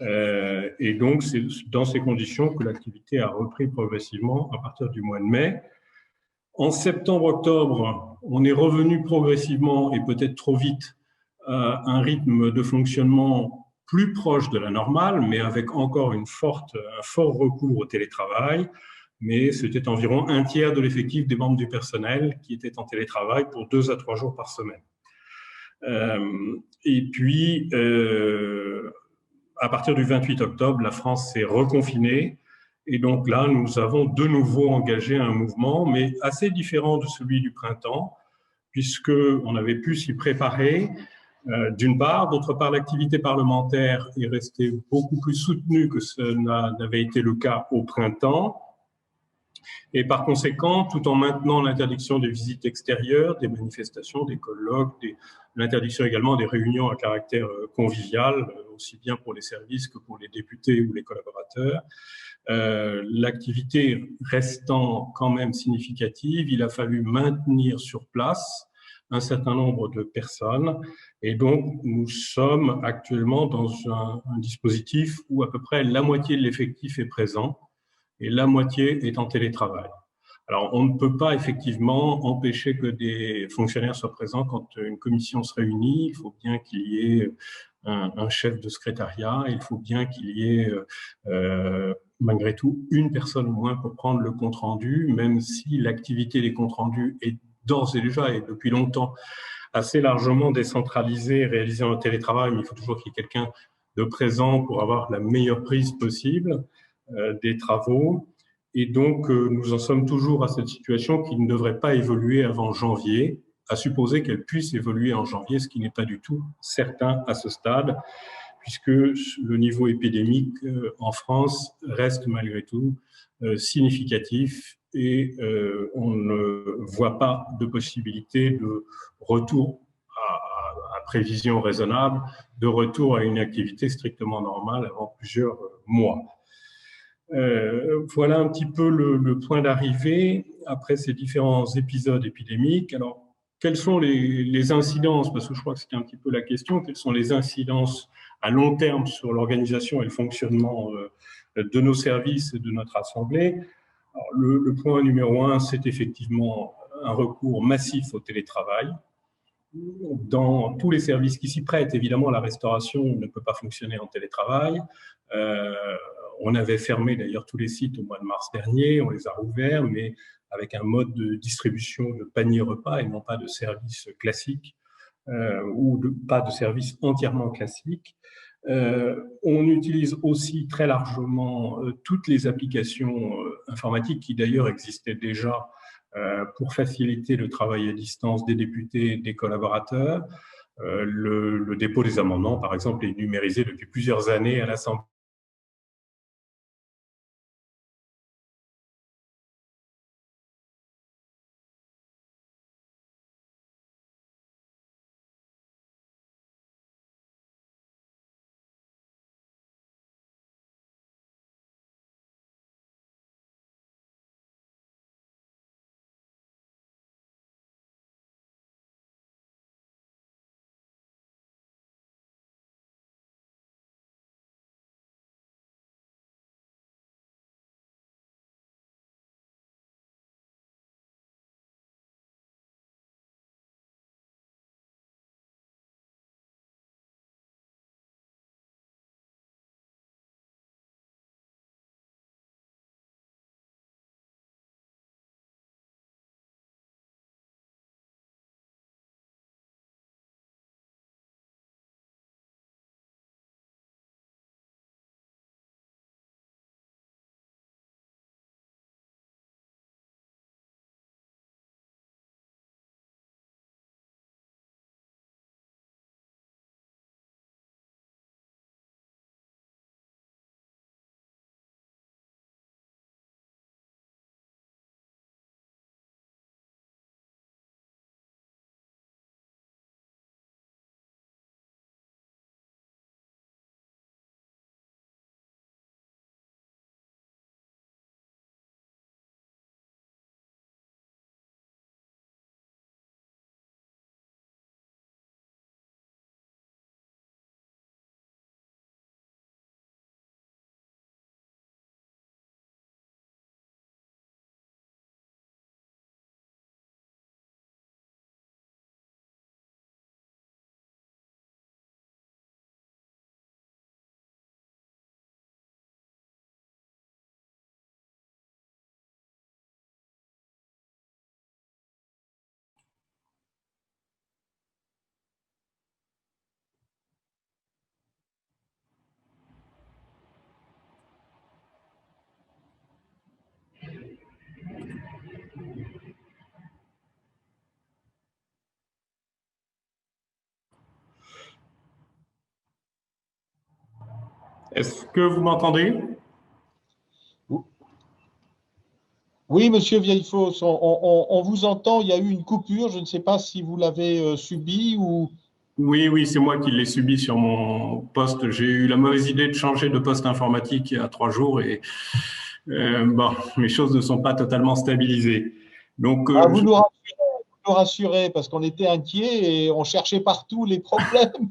Et donc, c'est dans ces conditions que l'activité a repris progressivement à partir du mois de mai. En septembre-octobre, on est revenu progressivement et peut-être trop vite à un rythme de fonctionnement plus proche de la normale, mais avec encore un fort recours au télétravail. Mais c'était environ un tiers de l'effectif des membres du personnel qui étaient en télétravail pour 2 à 3 jours par semaine. Et puis, à partir du 28 octobre, la France s'est reconfinée. Et donc là, nous avons de nouveau engagé un mouvement, mais assez différent de celui du printemps, puisqu'on avait pu s'y préparer, d'une part. D'autre part, l'activité parlementaire est restée beaucoup plus soutenue que ce n'avait été le cas au printemps. Et par conséquent, tout en maintenant l'interdiction des visites extérieures, des manifestations, des colloques, l'interdiction également des réunions à caractère convivial, aussi bien pour les services que pour les députés ou les collaborateurs, l'activité restant quand même significative, il a fallu maintenir sur place un certain nombre de personnes. Et donc, nous sommes actuellement dans un dispositif où à peu près la moitié de l'effectif est présent et la moitié est en télétravail. Alors, on ne peut pas effectivement empêcher que des fonctionnaires soient présents quand une commission se réunit. Il faut bien qu'il y ait un chef de secrétariat, il faut bien qu'il y ait malgré tout une personne au moins pour prendre le compte-rendu, même si l'activité des comptes-rendus est d'ores et déjà et depuis longtemps assez largement décentralisée, réalisée en télétravail, mais il faut toujours qu'il y ait quelqu'un de présent pour avoir la meilleure prise possible des travaux. Et donc, nous en sommes toujours à cette situation qui ne devrait pas évoluer avant janvier, à supposer qu'elle puisse évoluer en janvier, ce qui n'est pas du tout certain à ce stade, puisque le niveau épidémique en France reste malgré tout significatif et on ne voit pas de possibilité de retour à prévision raisonnable, de retour à une activité strictement normale avant plusieurs mois. Voilà un petit peu le point d'arrivée après ces différents épisodes épidémiques. Alors, quelles sont les incidences, parce que je crois que c'était un petit peu la question, quelles sont les incidences à long terme sur l'organisation et le fonctionnement de nos services et de notre Assemblée? Alors, le point numéro 1, c'est effectivement un recours massif au télétravail. Dans tous les services qui s'y prêtent, évidemment, la restauration ne peut pas fonctionner en télétravail. On avait fermé d'ailleurs tous les sites au mois de mars dernier, on les a rouverts, mais avec un mode de distribution de panier repas et non pas de service classique ou pas de service entièrement classique. On utilise aussi très largement toutes les applications informatiques qui d'ailleurs existaient déjà pour faciliter le travail à distance des députés et des collaborateurs. Le dépôt des amendements, par exemple, est numérisé depuis plusieurs années à l'Assemblée. Est-ce que vous m'entendez? Oui, monsieur Vieillefosse, on vous entend. Il y a eu une coupure. Je ne sais pas si vous l'avez subie ou… Oui, c'est moi qui l'ai subi sur mon poste. J'ai eu la mauvaise idée de changer de poste informatique il y a 3 jours et bon, les choses ne sont pas totalement stabilisées. Donc, Ah, vous nous rassurez, parce qu'on était inquiets et on cherchait partout les problèmes.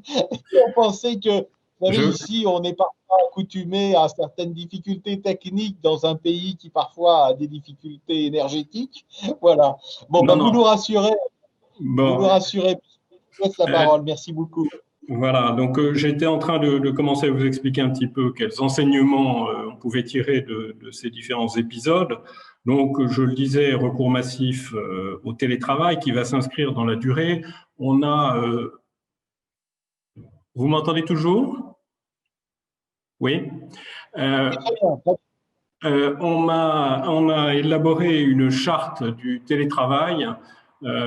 Et on pensait que, vous savez, je, ici, on est parfois accoutumé à certaines difficultés techniques dans un pays qui parfois a des difficultés énergétiques. Voilà. Bon, non, ben, non. vous nous Bon, rassurez. Je vous laisse la parole. Merci beaucoup. voilà. Donc, j'étais en train de commencer à vous expliquer un petit peu quels enseignements on pouvait tirer de ces différents épisodes. Donc, je le disais, recours massif au télétravail qui va s'inscrire dans la durée. On a, vous m'entendez toujours? Oui. Très bien. On a élaboré une charte du télétravail,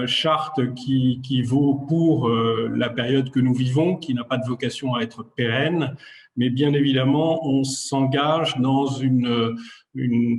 charte qui vaut pour la période que nous vivons, qui n'a pas de vocation à être pérenne, mais bien évidemment, on s'engage dans une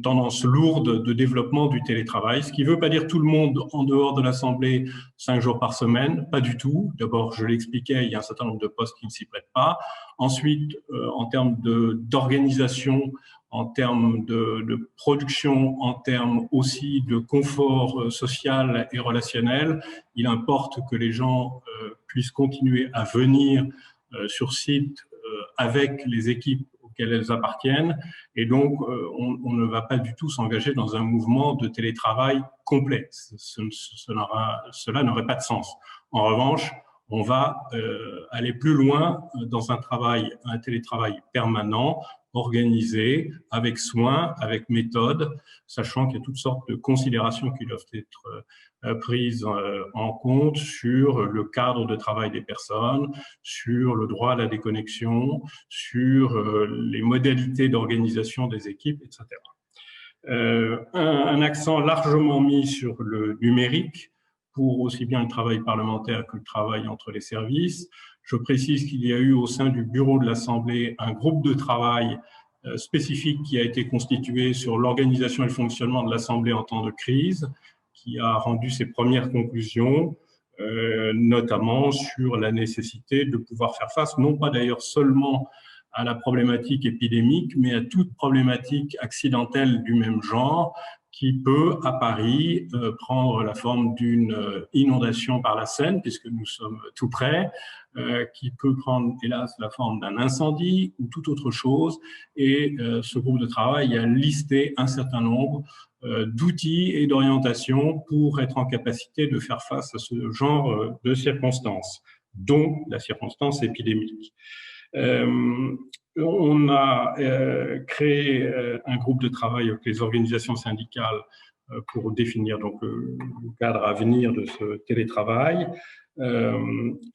tendance lourde de développement du télétravail, ce qui ne veut pas dire tout le monde en dehors de l'Assemblée 5 jours par semaine, pas du tout. D'abord, je l'expliquais, il y a un certain nombre de postes qui ne s'y prêtent pas. Ensuite, en termes d'organisation, en termes de production, en termes aussi de confort social et relationnel, il importe que les gens puissent continuer à venir sur site avec les équipes auxquelles elles appartiennent. Et donc, on ne va pas du tout s'engager dans un mouvement de télétravail complet. Cela n'aurait pas de sens. En revanche, on va aller plus loin dans un télétravail permanent, organisé, avec soin, avec méthode, sachant qu'il y a toutes sortes de considérations qui doivent être prises en compte sur le cadre de travail des personnes, sur le droit à la déconnexion, sur les modalités d'organisation des équipes, etc. Un accent largement mis sur le numérique pour aussi bien le travail parlementaire que le travail entre les services. Je précise qu'il y a eu au sein du bureau de l'Assemblée un groupe de travail spécifique qui a été constitué sur l'organisation et le fonctionnement de l'Assemblée en temps de crise, qui a rendu ses premières conclusions, notamment sur la nécessité de pouvoir faire face, non pas d'ailleurs seulement à la problématique épidémique, mais à toute problématique accidentelle du même genre qui peut, à Paris, prendre la forme d'une inondation par la Seine, puisque nous sommes tout près, qui peut prendre, hélas, la forme d'un incendie ou toute autre chose. Et ce groupe de travail a listé un certain nombre d'outils et d'orientations pour être en capacité de faire face à ce genre de circonstances, dont la circonstance épidémique. On a créé un groupe de travail avec les organisations syndicales pour définir donc le cadre à venir de ce télétravail.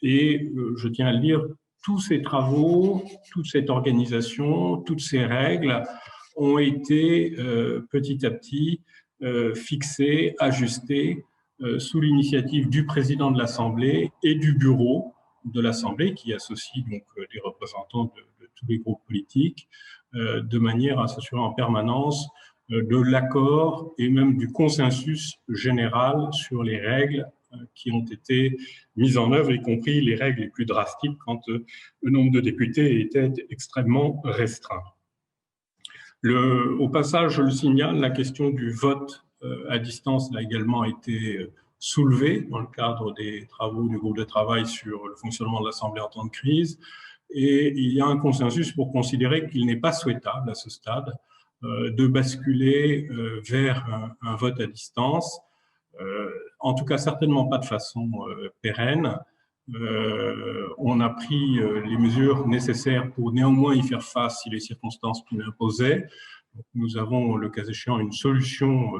Et je tiens à le dire, tous ces travaux, toute cette organisation, toutes ces règles ont été petit à petit fixées, ajustées sous l'initiative du président de l'Assemblée et du bureau de l'Assemblée, qui associe donc les représentants de tous les groupes politiques, de manière à s'assurer en permanence de l'accord et même du consensus général sur les règles qui ont été mises en œuvre, y compris les règles les plus drastiques quand le nombre de députés était extrêmement restreint. Au passage, je le signale, la question du vote à distance a également été soulevée dans le cadre des travaux du groupe de travail sur le fonctionnement de l'Assemblée en temps de crise. Et il y a un consensus pour considérer qu'il n'est pas souhaitable à ce stade de basculer vers un vote à distance, en tout cas certainement pas de façon pérenne. On a pris les mesures nécessaires pour néanmoins y faire face si les circonstances nous l'imposaient. Nous avons, le cas échéant, une solution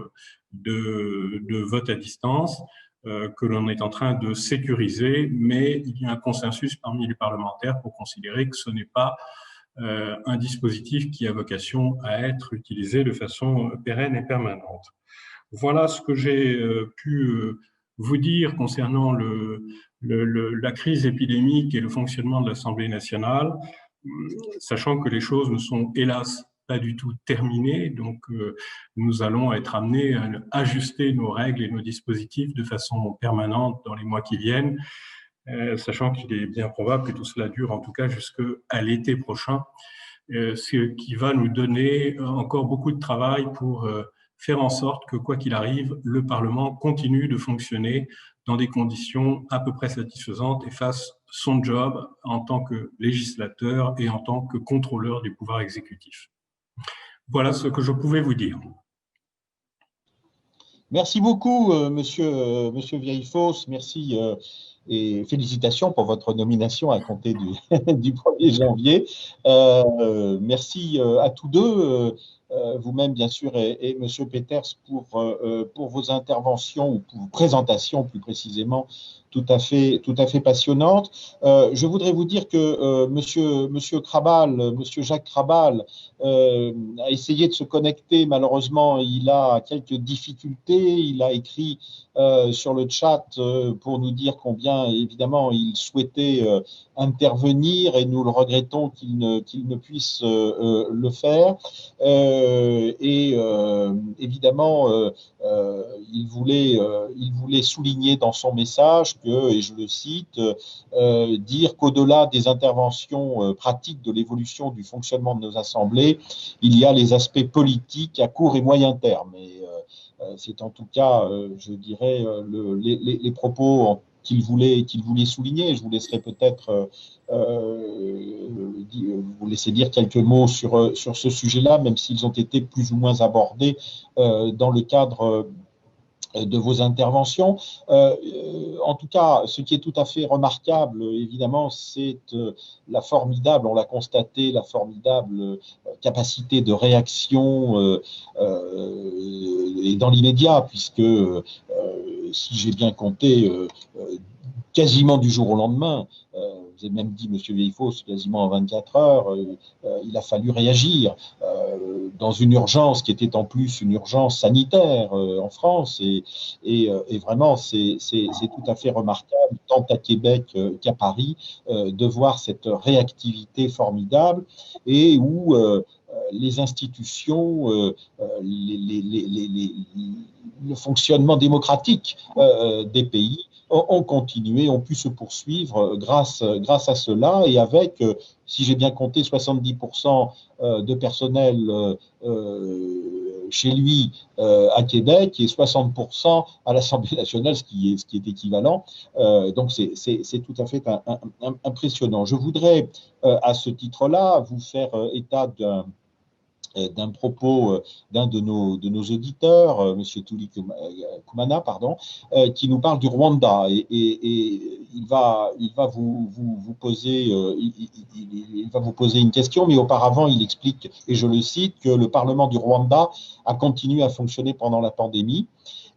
de vote à distance que l'on est en train de sécuriser, mais il y a un consensus parmi les parlementaires pour considérer que ce n'est pas un dispositif qui a vocation à être utilisé de façon pérenne et permanente. Voilà ce que j'ai pu vous dire concernant la crise épidémique et le fonctionnement de l'Assemblée nationale. sachant que les choses ne sont hélas pas du tout terminées, donc nous allons être amenés à ajuster nos règles et nos dispositifs de façon permanente dans les mois qui viennent, sachant qu'il est bien probable que tout cela dure en tout cas jusqu'à l'été prochain, ce qui va nous donner encore beaucoup de travail pour faire en sorte que, quoi qu'il arrive, le Parlement continue de fonctionner dans des conditions à peu près satisfaisantes et fasse son job en tant que législateur et en tant que contrôleur du pouvoir exécutif. Voilà ce que je pouvais vous dire. Merci beaucoup, monsieur Vieillefosse. Merci et félicitations pour votre nomination à compter du 1er janvier. Merci à tous deux, vous-même bien sûr et monsieur Peters pour vos interventions ou pour vos présentations plus précisément tout à fait passionnantes. Je voudrais vous dire que monsieur Krabal, monsieur Jacques Krabal a essayé de se connecter. Malheureusement, il a quelques difficultés. Il a écrit sur le chat pour nous dire combien, évidemment, il souhaitait intervenir et nous le regrettons qu'il ne puisse le faire. Évidemment, il voulait souligner dans son message que, et je le cite, dire qu'au-delà des interventions pratiques de l'évolution du fonctionnement de nos assemblées, il y a les aspects politiques à court et moyen terme. Et c'est en tout cas, je dirais, les propos qu'il voulait souligner. Je vous laisserai peut-être vous laisser dire quelques mots sur ce sujet-là, même s'ils ont été plus ou moins abordés dans le cadre de vos interventions. En tout cas, ce qui est tout à fait remarquable, évidemment, c'est la formidable, on l'a constaté, la formidable capacité de réaction et dans l'immédiat, puisque si j'ai bien compté, quasiment du jour au lendemain, vous avez même dit, monsieur Vieillefosse, quasiment en 24 heures, il a fallu réagir dans une urgence qui était en plus une urgence sanitaire en France. Et vraiment, c'est tout à fait remarquable, tant à Québec qu'à Paris, de voir cette réactivité formidable et où les institutions, le fonctionnement démocratique des pays ont continué, ont pu se poursuivre grâce à cela et avec, si j'ai bien compté, 70% de personnel chez lui à Québec et 60% à l'Assemblée nationale, ce qui est équivalent. Donc c'est tout à fait impressionnant. Je voudrais à ce titre-là vous faire état d'un propos d'un de nos auditeurs, M. Tuli Kumana, qui nous parle du Rwanda et il va vous poser une question, mais auparavant il explique, et je le cite, que le Parlement du Rwanda a continué à fonctionner pendant la pandémie.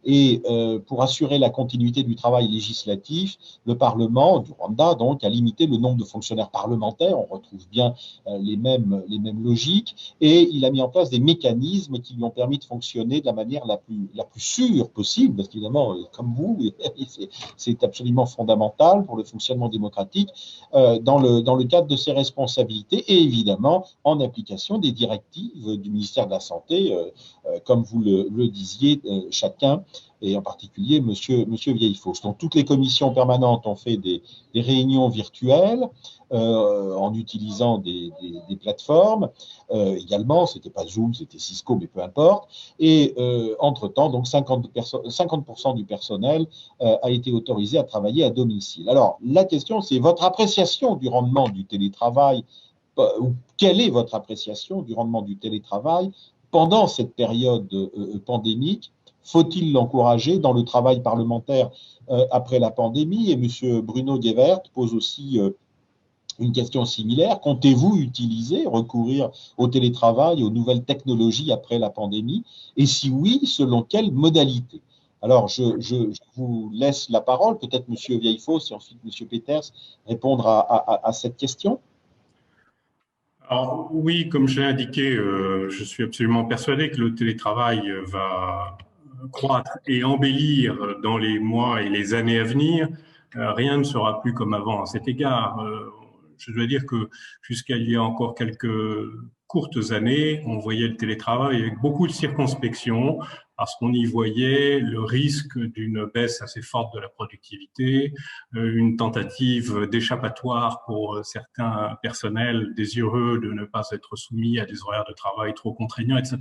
Et pour assurer la continuité du travail législatif, le Parlement du Rwanda donc, a limité le nombre de fonctionnaires parlementaires, on retrouve bien les mêmes logiques, et il a mis en place des mécanismes qui lui ont permis de fonctionner de la manière la plus sûre possible, parce qu'évidemment, comme vous, c'est absolument fondamental pour le fonctionnement démocratique, dans le cadre de ses responsabilités, et évidemment en application des directives du ministère de la Santé, comme vous le disiez, chacun, et en particulier monsieur Vieillefosse. Donc toutes les commissions permanentes ont fait des réunions virtuelles en utilisant des plateformes. Également, c'était pas Zoom, c'était Cisco, mais peu importe. Et entre-temps, donc 50% du personnel a été autorisé à travailler à domicile. Alors la question, c'est votre appréciation du rendement du télétravail, ou quelle est votre appréciation du rendement du télétravail pendant cette période pandémique? Faut-il l'encourager dans le travail parlementaire après la pandémie? Et M. Bruno Guevert pose aussi une question similaire. Comptez-vous recourir au télétravail, aux nouvelles technologies après la pandémie? Et si oui, selon quelles modalités? Alors, je vous laisse la parole, peut-être M. Vieillefosse et ensuite M. Peters répondre à cette question. Alors, oui, comme je l'ai indiqué, je suis absolument persuadé que le télétravail va croître et embellir dans les mois et les années à venir. Rien ne sera plus comme avant à cet égard. je dois dire que jusqu'à il y a encore quelques courtes années, on voyait le télétravail avec beaucoup de circonspection parce qu'on y voyait le risque d'une baisse assez forte de la productivité, une tentative d'échappatoire pour certains personnels désireux de ne pas être soumis à des horaires de travail trop contraignants, etc.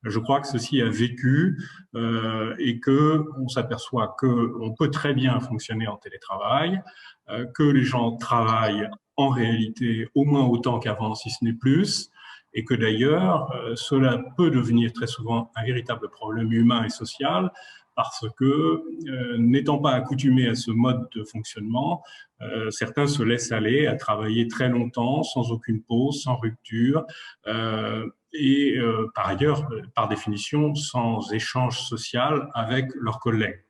Je crois que ceci a vécu et que on s'aperçoit qu'on peut très bien fonctionner en télétravail, que les gens travaillent en réalité au moins autant qu'avant, si ce n'est plus, et que d'ailleurs, cela peut devenir très souvent un véritable problème humain et social parce que, n'étant pas accoutumés à ce mode de fonctionnement, certains se laissent aller à travailler très longtemps, sans aucune pause, sans rupture, et par ailleurs, par définition, sans échange social avec leurs collègues.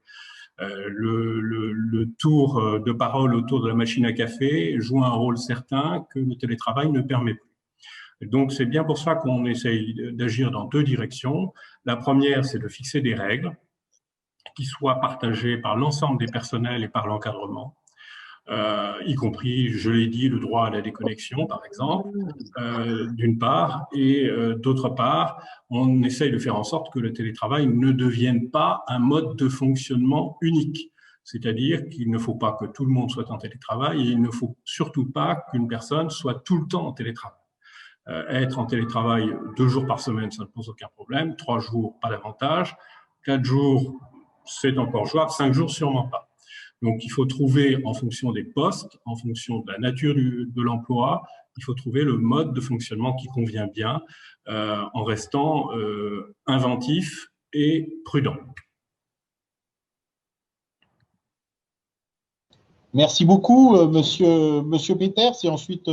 Le tour de parole autour de la machine à café joue un rôle certain que le télétravail ne permet plus. Donc, c'est bien pour ça qu'on essaye d'agir dans deux directions. La première, c'est de fixer des règles qui soient partagées par l'ensemble des personnels et par l'encadrement, y compris, je l'ai dit, le droit à la déconnexion, par exemple, d'une part, et d'autre part, on essaye de faire en sorte que le télétravail ne devienne pas un mode de fonctionnement unique. C'est-à-dire qu'il ne faut pas que tout le monde soit en télétravail et il ne faut surtout pas qu'une personne soit tout le temps en télétravail. Être en télétravail 2 jours par semaine, ça ne pose aucun problème. 3 jours, pas davantage. 4 jours, c'est encore jouable. 5 jours, sûrement pas. Donc, il faut trouver, en fonction des postes, en fonction de la nature de l'emploi, il faut trouver le mode de fonctionnement qui convient bien, en restant inventif et prudent. Merci beaucoup, monsieur Peters. Et ensuite,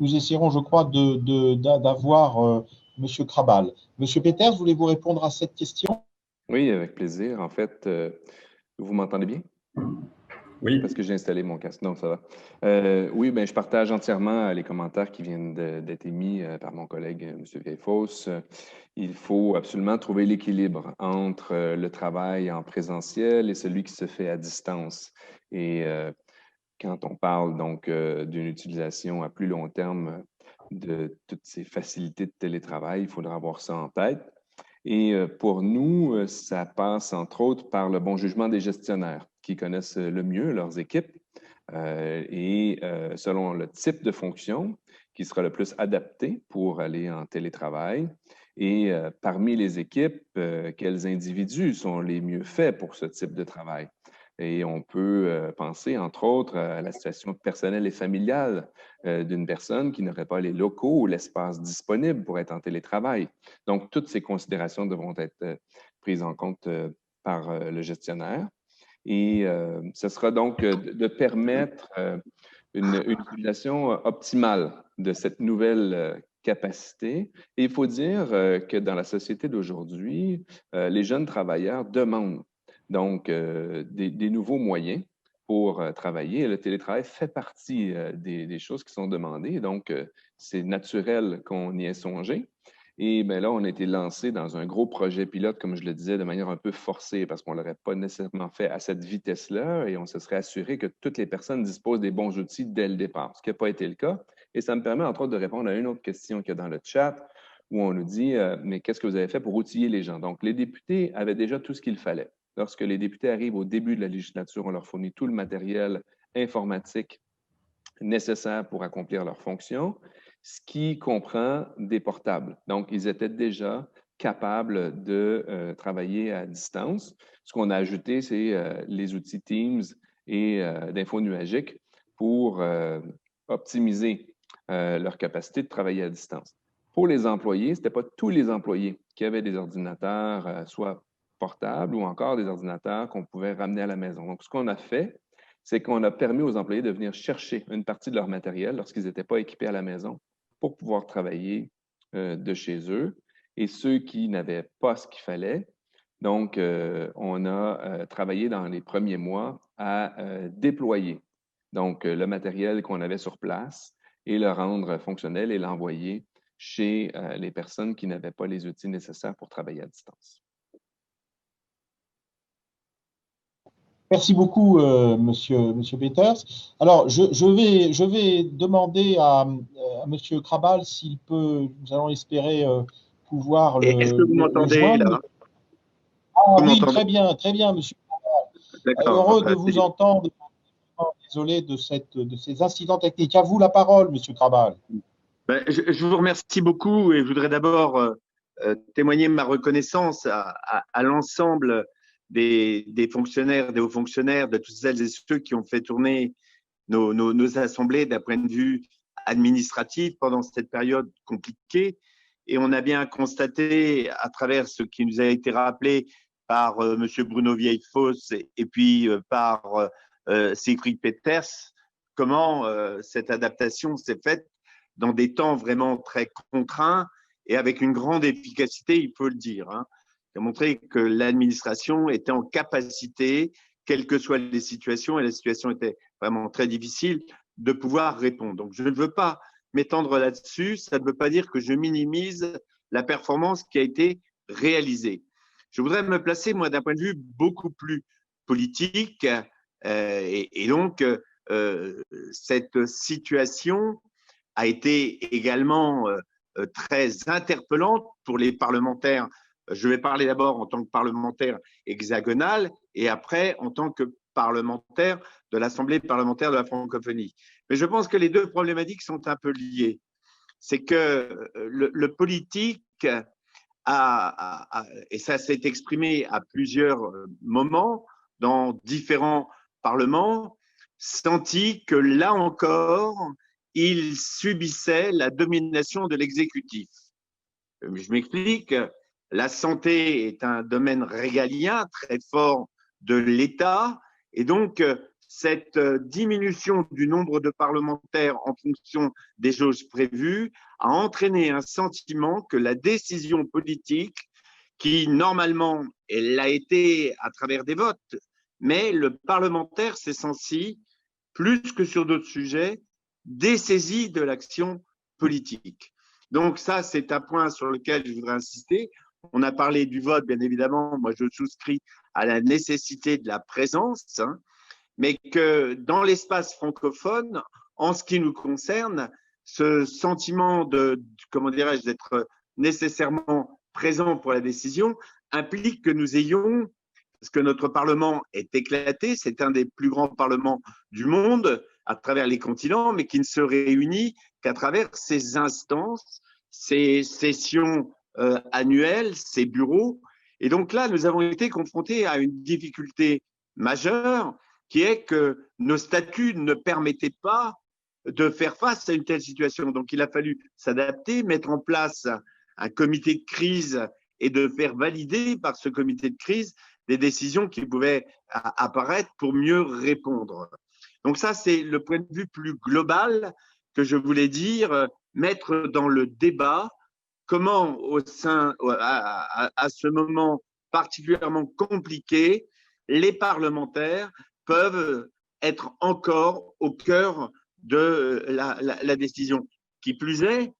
nous essaierons, je crois, d'avoir monsieur Krabal. Monsieur Peters, voulez-vous répondre à cette question? Oui, avec plaisir. En fait, vous m'entendez bien? Oui. Parce que j'ai installé mon casque. Non, ça va. Oui, ben, je partage entièrement les commentaires qui viennent d'être émis par mon collègue M. Vieillefosse. Il faut absolument trouver l'équilibre entre le travail en présentiel et celui qui se fait à distance. Et quand on parle donc d'une utilisation à plus long terme de toutes ces facilités de télétravail, il faudra avoir ça en tête. Et pour nous, ça passe entre autres par le bon jugement des gestionnaires qui connaissent le mieux leurs équipes et selon le type de fonction qui sera le plus adapté pour aller en télétravail. Et parmi les équipes, quels individus sont les mieux faits pour ce type de travail? Et on peut penser, entre autres, à la situation personnelle et familiale d'une personne qui n'aurait pas les locaux ou l'espace disponible pour être en télétravail. Donc, toutes ces considérations devront être prises en compte par le gestionnaire. Et ce sera donc de permettre une utilisation optimale de cette nouvelle capacité. Et il faut dire que dans la société d'aujourd'hui, les jeunes travailleurs demandent donc des nouveaux moyens pour travailler. Et le télétravail fait partie des choses qui sont demandées. Donc, c'est naturel qu'on y ait songé. Et bien là, on a été lancé dans un gros projet pilote, comme je le disais, de manière un peu forcée, parce qu'on ne l'aurait pas nécessairement fait à cette vitesse-là, et on se serait assuré que toutes les personnes disposent des bons outils dès le départ, ce qui n'a pas été le cas. Et ça me permet, entre autres, de répondre à une autre question qu'il y a dans le chat, où on nous dit mais qu'est-ce que vous avez fait pour outiller les gens? Donc, les députés avaient déjà tout ce qu'il fallait. Lorsque les députés arrivent au début de la législature, on leur fournit tout le matériel informatique nécessaire pour accomplir leurs fonctions, ce qui comprend des portables. Donc, ils étaient déjà capables de travailler à distance. Ce qu'on a ajouté, c'est les outils Teams et d'info nuagique pour optimiser leur capacité de travailler à distance. Pour les employés, ce n'était pas tous les employés qui avaient des ordinateurs, soit portables ou encore des ordinateurs qu'on pouvait ramener à la maison. Donc, ce qu'on a fait, c'est qu'on a permis aux employés de venir chercher une partie de leur matériel lorsqu'ils n'étaient pas équipés à la maison pour pouvoir travailler de chez eux. Et ceux qui n'avaient pas ce qu'il fallait, donc on a travaillé dans les premiers mois à déployer donc le matériel qu'on avait sur place et le rendre fonctionnel et l'envoyer chez les personnes qui n'avaient pas les outils nécessaires pour travailler à distance. Merci beaucoup, monsieur Peters. Alors, je vais demander à monsieur Krabal s'il peut, nous allons espérer pouvoir Est-ce que vous le m'entendez joindre. là? Ah Vous oui, m'entendez? très bien, monsieur. D'accord. Heureux de vous entendre. Désolé de ces incidents techniques. À vous la parole, monsieur Krabal. Ben, je vous remercie beaucoup et je voudrais d'abord témoigner ma reconnaissance à l'ensemble des fonctionnaires, des hauts fonctionnaires, de toutes celles et ceux qui ont fait tourner nos assemblées d'un point de vue administratif pendant cette période compliquée. Et on a bien constaté à travers ce qui nous a été rappelé par monsieur Bruno Vieillefosse et puis par Siegfried Peters, comment cette adaptation s'est faite dans des temps vraiment très contraints et avec une grande efficacité, il faut le dire. Hein. Il a montré que l'administration était en capacité, quelles que soient les situations, et la situation était vraiment très difficile, de pouvoir répondre. Donc, je ne veux pas m'étendre là-dessus. Ça ne veut pas dire que je minimise la performance qui a été réalisée. Je voudrais me placer, moi, d'un point de vue beaucoup plus politique. Et donc, cette situation a été également très interpellante pour les parlementaires. Je vais parler d'abord en tant que parlementaire hexagonal et après en tant que parlementaire de l'Assemblée parlementaire de la francophonie. Mais je pense que les deux problématiques sont un peu liées. C'est que le politique et ça s'est exprimé à plusieurs moments dans différents parlements, senti que là encore, il subissait la domination de l'exécutif. Je m'explique, la santé est un domaine régalien très fort de l'État et donc cette diminution du nombre de parlementaires en fonction des jauges prévues a entraîné un sentiment que la décision politique, qui normalement elle l'a été à travers des votes, mais le parlementaire s'est senti, plus que sur d'autres sujets, dessaisi de l'action politique. Donc ça, c'est un point sur lequel je voudrais insister. On a parlé du vote, bien évidemment. Moi, je souscris à la nécessité de la présence, hein, mais que dans l'espace francophone, en ce qui nous concerne, ce sentiment de, comment dirais-je, d'être nécessairement présent pour la décision implique que nous ayons, parce que notre Parlement est éclaté, c'est un des plus grands parlements du monde à travers les continents, mais qui ne se réunit qu'à travers ces instances, ces sessions annuelles, ces bureaux. Et donc là, nous avons été confrontés à une difficulté majeure qui est que nos statuts ne permettaient pas de faire face à une telle situation. Donc, il a fallu s'adapter, mettre en place un comité de crise et de faire valider par ce comité de crise des décisions qui pouvaient apparaître pour mieux répondre. Donc ça, c'est le point de vue plus global que je voulais dire, mettre dans le débat comment, à ce moment particulièrement compliqué, les parlementaires peuvent être encore au cœur de la décision. Qui plus est,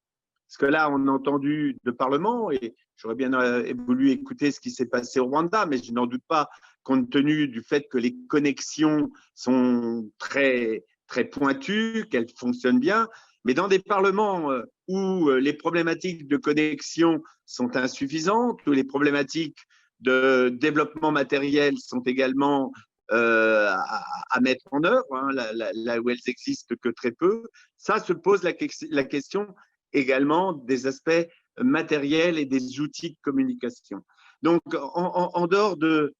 parce que là, on a entendu le Parlement, et j'aurais bien voulu écouter ce qui s'est passé au Rwanda, mais je n'en doute pas, compte tenu du fait que les connexions sont très, très pointues, qu'elles fonctionnent bien. Mais dans des parlements où les problématiques de connexion sont insuffisantes, où les problématiques de développement matériel sont également à mettre en œuvre, hein, là où elles existent que très peu, ça se pose la question également des aspects matériels et des outils de communication. Donc, en dehors de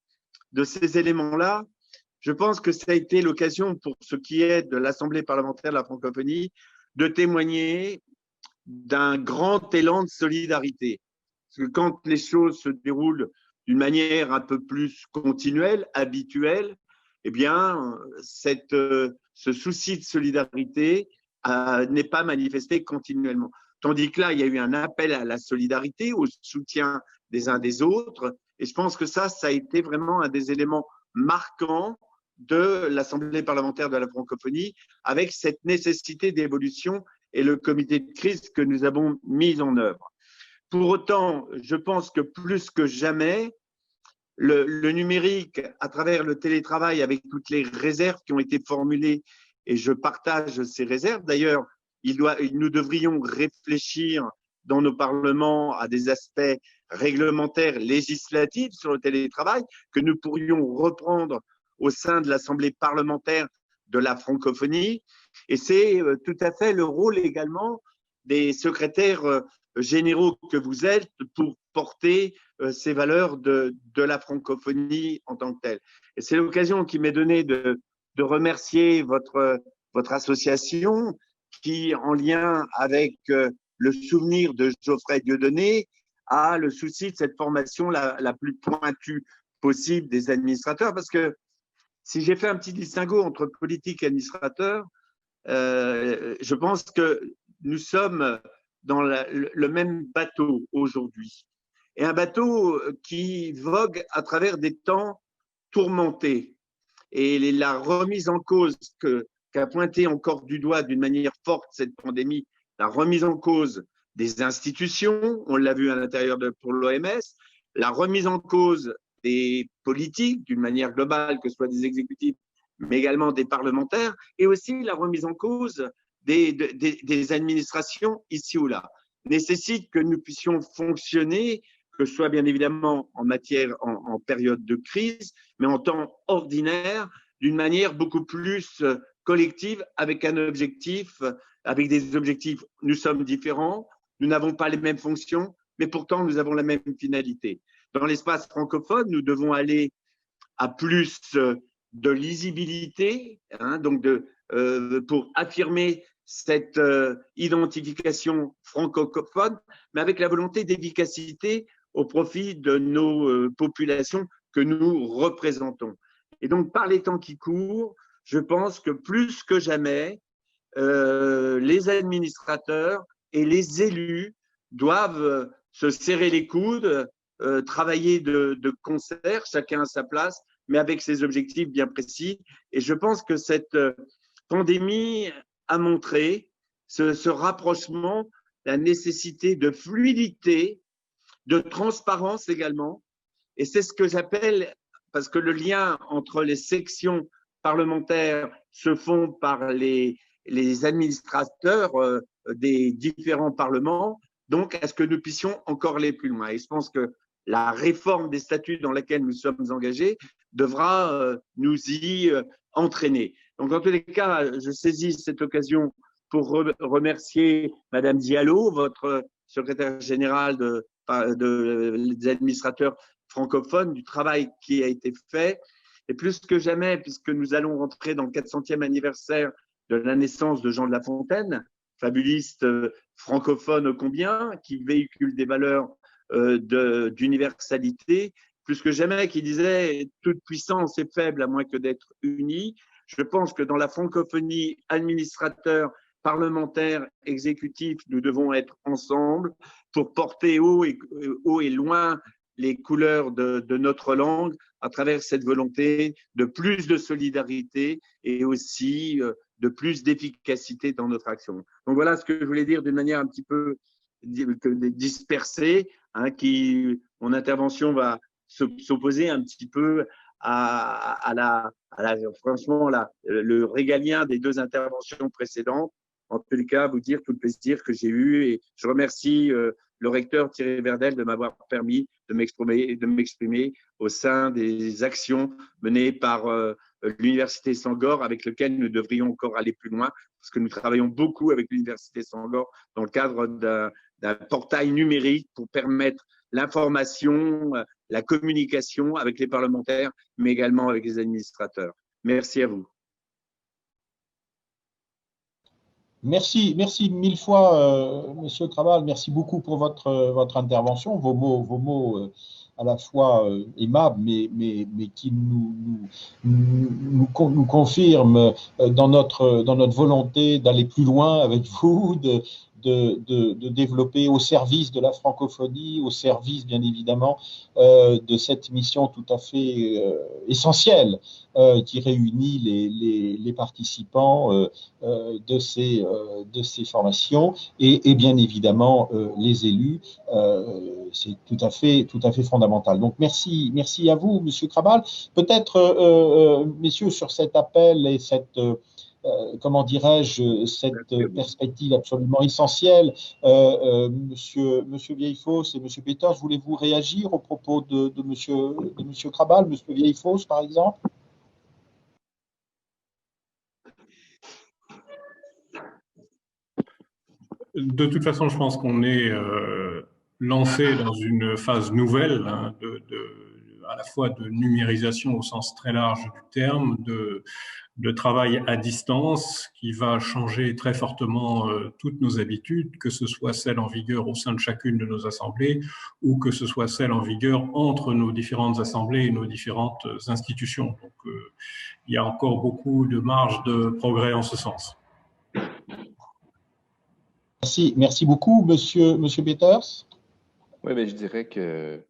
ces éléments-là, je pense que ça a été l'occasion pour ce qui est de l'Assemblée parlementaire de la francophonie de témoigner d'un grand élan de solidarité. Parce que quand les choses se déroulent d'une manière un peu plus continuelle, habituelle, eh bien, ce souci de solidarité n'est pas manifesté continuellement. Tandis que là, il y a eu un appel à la solidarité, au soutien des uns des autres. Et je pense que ça a été vraiment un des éléments marquants de l'Assemblée parlementaire de la francophonie, avec cette nécessité d'évolution et le comité de crise que nous avons mis en œuvre. Pour autant, je pense que plus que jamais, le numérique à travers le télétravail avec toutes les réserves qui ont été formulées, et je partage ces réserves. D'ailleurs, nous devrions réfléchir dans nos parlements à des aspects réglementaires, législatifs sur le télétravail que nous pourrions reprendre au sein de l'Assemblée parlementaire de la francophonie. Et c'est tout à fait le rôle également des secrétaires généraux que vous êtes pour porter ces valeurs de la francophonie en tant que telle. Et c'est l'occasion qui m'est donnée de remercier votre association qui, en lien avec le souvenir de Geoffrey Dieudonné, a le souci de cette formation la plus pointue possible des administrateurs. Parce que si j'ai fait un petit distinguo entre politique et administrateur, je pense que nous sommes dans le même bateau aujourd'hui. Et un bateau qui vogue à travers des temps tourmentés. Et la remise en cause qu'a pointé encore du doigt d'une manière forte cette pandémie, la remise en cause des institutions, on l'a vu à l'intérieur pour l'OMS, la remise en cause des politiques d'une manière globale, que ce soit des exécutifs, mais également des parlementaires, et aussi la remise en cause des administrations ici ou là, nécessite que nous puissions fonctionner, que ce soit bien évidemment en période de crise, mais en temps ordinaire, d'une manière beaucoup plus collective, avec un objectif, avec des objectifs. Nous sommes différents, nous n'avons pas les mêmes fonctions, mais pourtant nous avons la même finalité. Dans l'espace francophone, nous devons aller à plus de lisibilité, donc pour affirmer cette identification francophone, mais avec la volonté d'efficacité au profit de nos populations que nous représentons. Et donc, par les temps qui courent, je pense que plus que jamais, les administrateurs et les élus doivent se serrer les coudes, travailler de concert, chacun à sa place, mais avec ses objectifs bien précis. Et je pense que cette pandémie a montré ce rapprochement, la nécessité de fluidité, de transparence également. Et c'est ce que j'appelle, parce que le lien entre les sections parlementaires se font par les administrateurs des différents parlements, donc à ce que nous puissions encore aller plus loin. Et je pense que la réforme des statuts dans laquelle nous sommes engagés devra nous y entraîner. Donc, en tous les cas, je saisis cette occasion pour remercier Madame Diallo, votre secrétaire générale des administrateurs francophones, du travail qui a été fait. Et plus que jamais, puisque nous allons rentrer dans le 400e anniversaire de la naissance de Jean de La Fontaine, fabuliste francophone ô combien, qui véhicule des valeurs d'universalité, plus que jamais, qui disait « toute puissance est faible à moins que d'être unie ». Je pense que dans la francophonie, administrateurs, parlementaires, exécutifs, nous devons être ensemble pour porter haut et loin les couleurs de notre langue à travers cette volonté de plus de solidarité et aussi de plus d'efficacité dans notre action. Donc voilà ce que je voulais dire d'une manière un petit peu dispersée, mon intervention va s'opposer un petit peu franchement, le régalien des deux interventions précédentes. En tous les cas, vous dire tout le plaisir que j'ai eu, et je remercie le recteur Thierry Verdel de m'avoir permis de m'exprimer au sein des actions menées par l'Université Sangor, avec lequel nous devrions encore aller plus loin, parce que nous travaillons beaucoup avec l'Université Sangor dans le cadre d'un portail numérique pour permettre l'information, la communication avec les parlementaires, mais également avec les administrateurs. Merci à vous. Merci mille fois, Monsieur Craval. Merci beaucoup pour votre intervention, vos mots à la fois aimables, mais qui nous confirment dans notre volonté d'aller plus loin avec vous, de développer au service de la francophonie, au service bien évidemment de cette mission tout à fait essentielle qui réunit les participants de ces formations et bien évidemment les élus. C'est tout à fait fondamental. Donc merci à vous, Monsieur Krabal. Peut-être, messieurs, sur cet appel et cette comment dirais-je, cette perspective absolument essentielle. Monsieur Vieillefosse et Monsieur Peters, voulez-vous réagir au propos de Monsieur Krabal, Monsieur Vieillefosse, par exemple? De toute façon, je pense qu'on est lancé dans une phase nouvelle, hein, à la fois de numérisation au sens très large du terme, de travail à distance qui va changer très fortement toutes nos habitudes, que ce soit celles en vigueur au sein de chacune de nos assemblées ou que ce soit celles en vigueur entre nos différentes assemblées et nos différentes institutions. Donc, il y a encore beaucoup de marge de progrès en ce sens. Merci beaucoup, Monsieur Peters. Oui, bien, je dirais que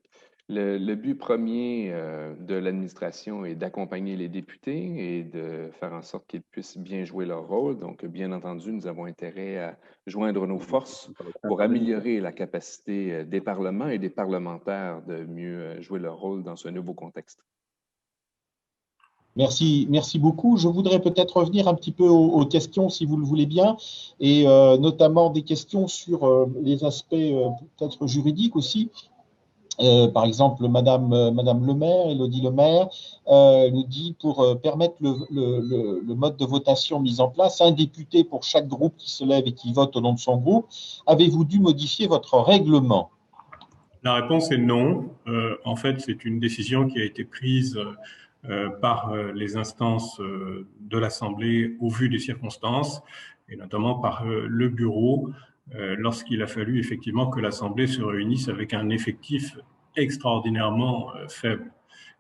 le but premier de l'administration est d'accompagner les députés et de faire en sorte qu'ils puissent bien jouer leur rôle. Donc, bien entendu, nous avons intérêt à joindre nos forces pour améliorer la capacité des parlements et des parlementaires de mieux jouer leur rôle dans ce nouveau contexte. Merci beaucoup. Je voudrais peut-être revenir un petit peu aux questions, si vous le voulez bien, et notamment des questions sur les aspects peut-être juridiques aussi. Par exemple, Madame Le Maire, Élodie Le Maire, nous dit pour permettre le mode de votation mis en place, un député pour chaque groupe qui se lève et qui vote au nom de son groupe, avez-vous dû modifier votre règlement? La réponse est non. En fait, c'est une décision qui a été prise par les instances de l'Assemblée au vu des circonstances, et notamment par le bureau, lorsqu'il a fallu effectivement que l'Assemblée se réunisse avec un effectif extraordinairement faible.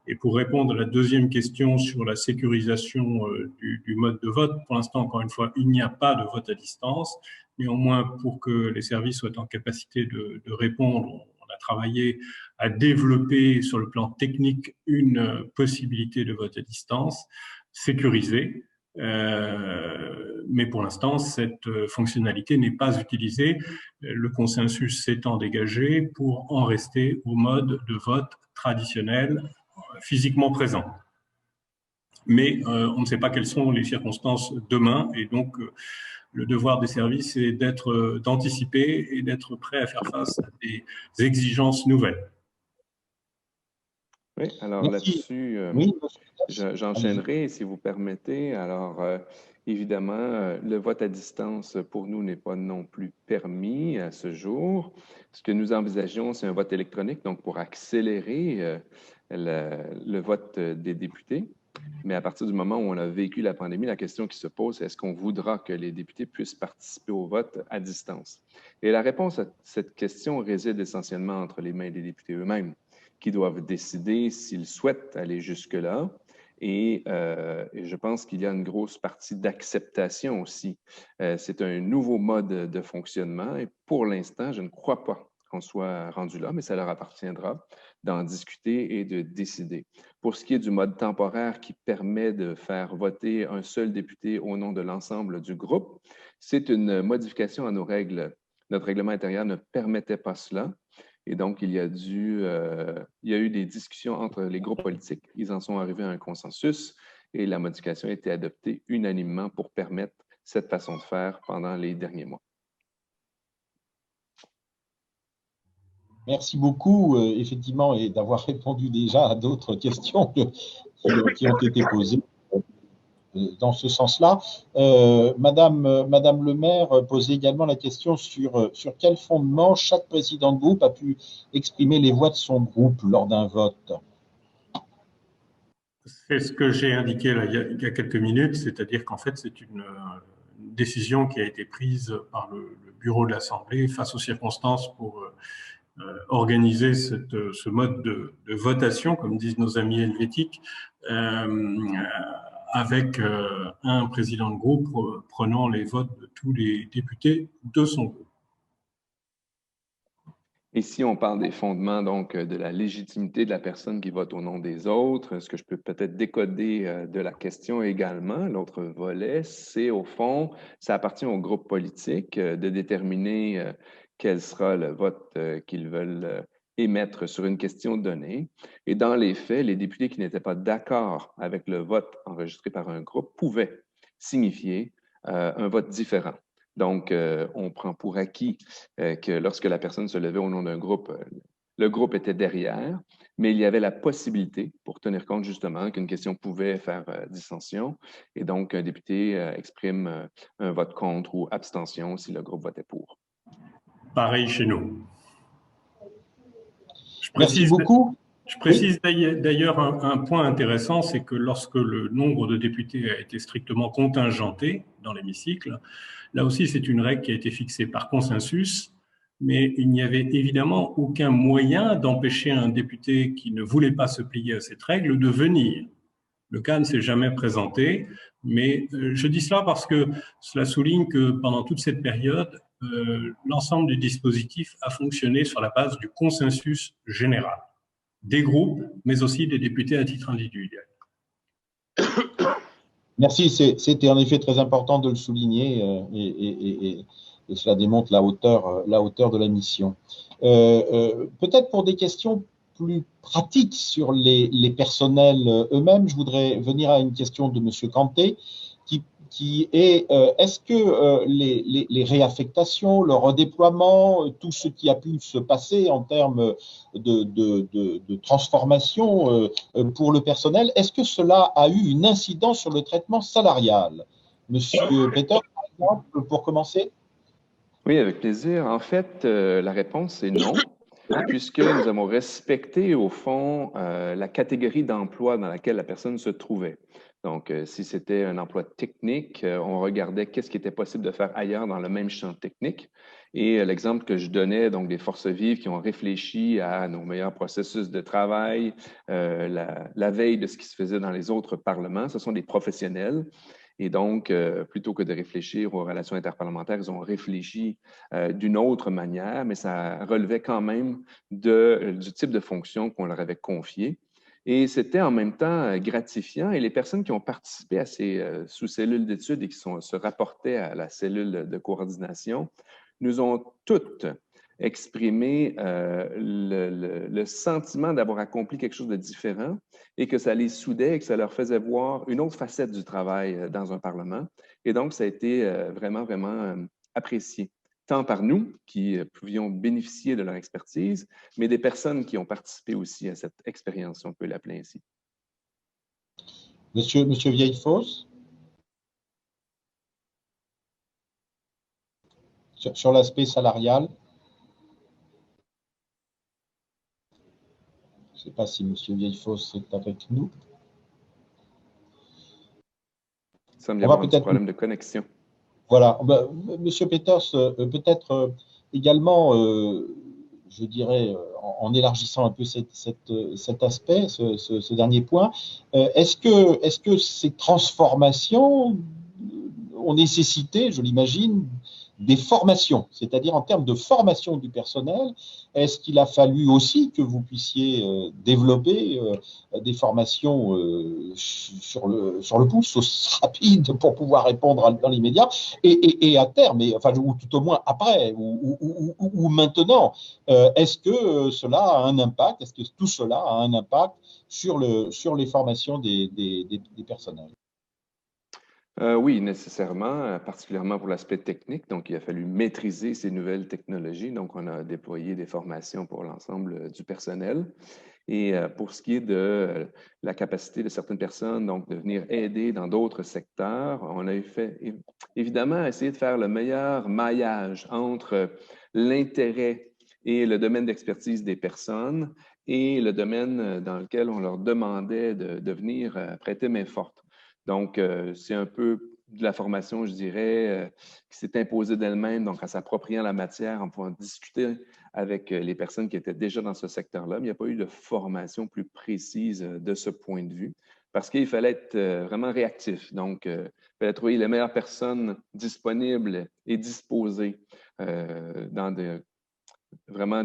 Et pour répondre à la deuxième question sur la sécurisation du mode de vote, pour l'instant, encore une fois, il n'y a pas de vote à distance. Néanmoins, pour que les services soient en capacité de répondre, on a travaillé à développer sur le plan technique une possibilité de vote à distance sécurisée. Mais pour l'instant, cette fonctionnalité n'est pas utilisée. Le consensus s'étant dégagé pour en rester au mode de vote traditionnel physiquement présent. Mais on ne sait pas quelles sont les circonstances demain, et donc le devoir des services est d'anticiper et d'être prêt à faire face à des exigences nouvelles. Oui, alors là-dessus, oui, j'enchaînerai, si vous permettez. Alors, évidemment, le vote à distance, pour nous, n'est pas non plus permis à ce jour. Ce que nous envisageons, c'est un vote électronique, donc pour accélérer le vote des députés. Mais à partir du moment où on a vécu la pandémie, la question qui se pose, c'est est-ce qu'on voudra que les députés puissent participer au vote à distance? Et la réponse à cette question réside essentiellement entre les mains des députés eux-mêmes, qui doivent décider s'ils souhaitent aller jusque-là. Et je pense qu'il y a une grosse partie d'acceptation aussi. C'est un nouveau mode de fonctionnement et pour l'instant, je ne crois pas qu'on soit rendu là, mais ça leur appartiendra d'en discuter et de décider. Pour ce qui est du mode temporaire qui permet de faire voter un seul député au nom de l'ensemble du groupe, c'est une modification à nos règles. Notre règlement intérieur ne permettait pas cela. Et donc, il y a eu des discussions entre les groupes politiques. Ils en sont arrivés à un consensus et la modification a été adoptée unanimement pour permettre cette façon de faire pendant les derniers mois. Merci beaucoup, effectivement, et d'avoir répondu déjà à d'autres questions qui ont été posées dans ce sens-là. Madame Le Maire posait également la question sur quel fondement chaque président de groupe a pu exprimer les voix de son groupe lors d'un vote. C'est ce que j'ai indiqué là, il y a quelques minutes, c'est-à-dire qu'en fait, c'est une décision qui a été prise par le bureau de l'Assemblée face aux circonstances pour organiser ce mode de votation, comme disent nos amis helvétiques, avec un président de groupe prenant les votes de tous les députés de son groupe. Et si on parle des fondements, donc, de la légitimité de la personne qui vote au nom des autres, ce que je peux peut-être décoder de la question également, l'autre volet, c'est au fond, ça appartient au groupe politique de déterminer quel sera le vote qu'ils veulent émettre sur une question donnée. Et dans les faits, les députés qui n'étaient pas d'accord avec le vote enregistré par un groupe pouvaient signifier un vote différent. Donc, on prend pour acquis que lorsque la personne se levait au nom d'un groupe, le groupe était derrière, mais il y avait la possibilité, pour tenir compte justement qu'une question pouvait faire dissension, et donc un député exprime un vote contre ou abstention si le groupe votait pour. Pareil chez nous. Merci beaucoup. Je précise d'ailleurs un point intéressant, c'est que lorsque le nombre de députés a été strictement contingenté dans l'hémicycle, là aussi c'est une règle qui a été fixée par consensus, mais il n'y avait évidemment aucun moyen d'empêcher un député qui ne voulait pas se plier à cette règle de venir. Le cas ne s'est jamais présenté, mais je dis cela parce que cela souligne que pendant toute cette période, l'ensemble du dispositif a fonctionné sur la base du consensus général des groupes, mais aussi des députés à titre individuel. Merci, c'était en effet très important de le souligner et cela démontre la hauteur de la mission. Peut-être pour des questions plus pratiques sur les personnels eux-mêmes, je voudrais venir à une question de M. Kanté qui est est-ce que les réaffectations, le redéploiement, tout ce qui a pu se passer en termes de transformation pour le personnel, est-ce que cela a eu une incidence sur le traitement salarial? Monsieur Peter, par exemple, pour commencer. Oui, avec plaisir. En fait, la réponse est non, puisque nous avons respecté, au fond, la catégorie d'emploi dans laquelle la personne se trouvait. Donc, si c'était un emploi technique, on regardait qu'est-ce qui était possible de faire ailleurs dans le même champ technique. Et l'exemple que je donnais, donc des forces vives qui ont réfléchi à nos meilleurs processus de travail, la veille de ce qui se faisait dans les autres parlements, ce sont des professionnels. Et donc, plutôt que de réfléchir aux relations interparlementaires, ils ont réfléchi d'une autre manière, mais ça relevait quand même du type de fonction qu'on leur avait confié. Et c'était en même temps gratifiant. Et les personnes qui ont participé à ces sous-cellules d'études et qui se rapportaient à la cellule de coordination nous ont toutes exprimé le sentiment d'avoir accompli quelque chose de différent et que ça les soudait et que ça leur faisait voir une autre facette du travail dans un Parlement. Et donc, ça a été vraiment, vraiment apprécié, tant par nous qui pouvions bénéficier de leur expertise, mais des personnes qui ont participé aussi à cette expérience, si on peut l'appeler ainsi. Monsieur Vieillefosse, sur l'aspect salarial. Je ne sais pas si M. Vieillefosse est avec nous. Il semble y avoir un petit problème de connexion. Voilà. Monsieur Peters, peut-être également, je dirais, en élargissant un peu cet aspect, ce dernier point, est-ce que ces transformations ont nécessité, je l'imagine, des formations, c'est-à-dire en termes de formation du personnel, est-ce qu'il a fallu aussi que vous puissiez développer des formations sur le pouce, aussi rapide pour pouvoir répondre dans l'immédiat et à terme, ou tout au moins après ou maintenant, est-ce que cela a un impact, est-ce que tout cela a un impact sur les formations des personnels? Oui, nécessairement, particulièrement pour l'aspect technique. Donc, il a fallu maîtriser ces nouvelles technologies. Donc, on a déployé des formations pour l'ensemble du personnel. Et pour ce qui est de la capacité de certaines personnes, donc de venir aider dans d'autres secteurs, on a évidemment essayé de faire le meilleur maillage entre l'intérêt et le domaine d'expertise des personnes et le domaine dans lequel on leur demandait de venir prêter main forte. Donc, c'est un peu de la formation, je dirais, qui s'est imposée d'elle-même, donc en s'appropriant la matière, en pouvant discuter avec les personnes qui étaient déjà dans ce secteur-là. Mais il n'y a pas eu de formation plus précise de ce point de vue, parce qu'il fallait être vraiment réactif. Donc, il fallait trouver les meilleures personnes disponibles et disposées vraiment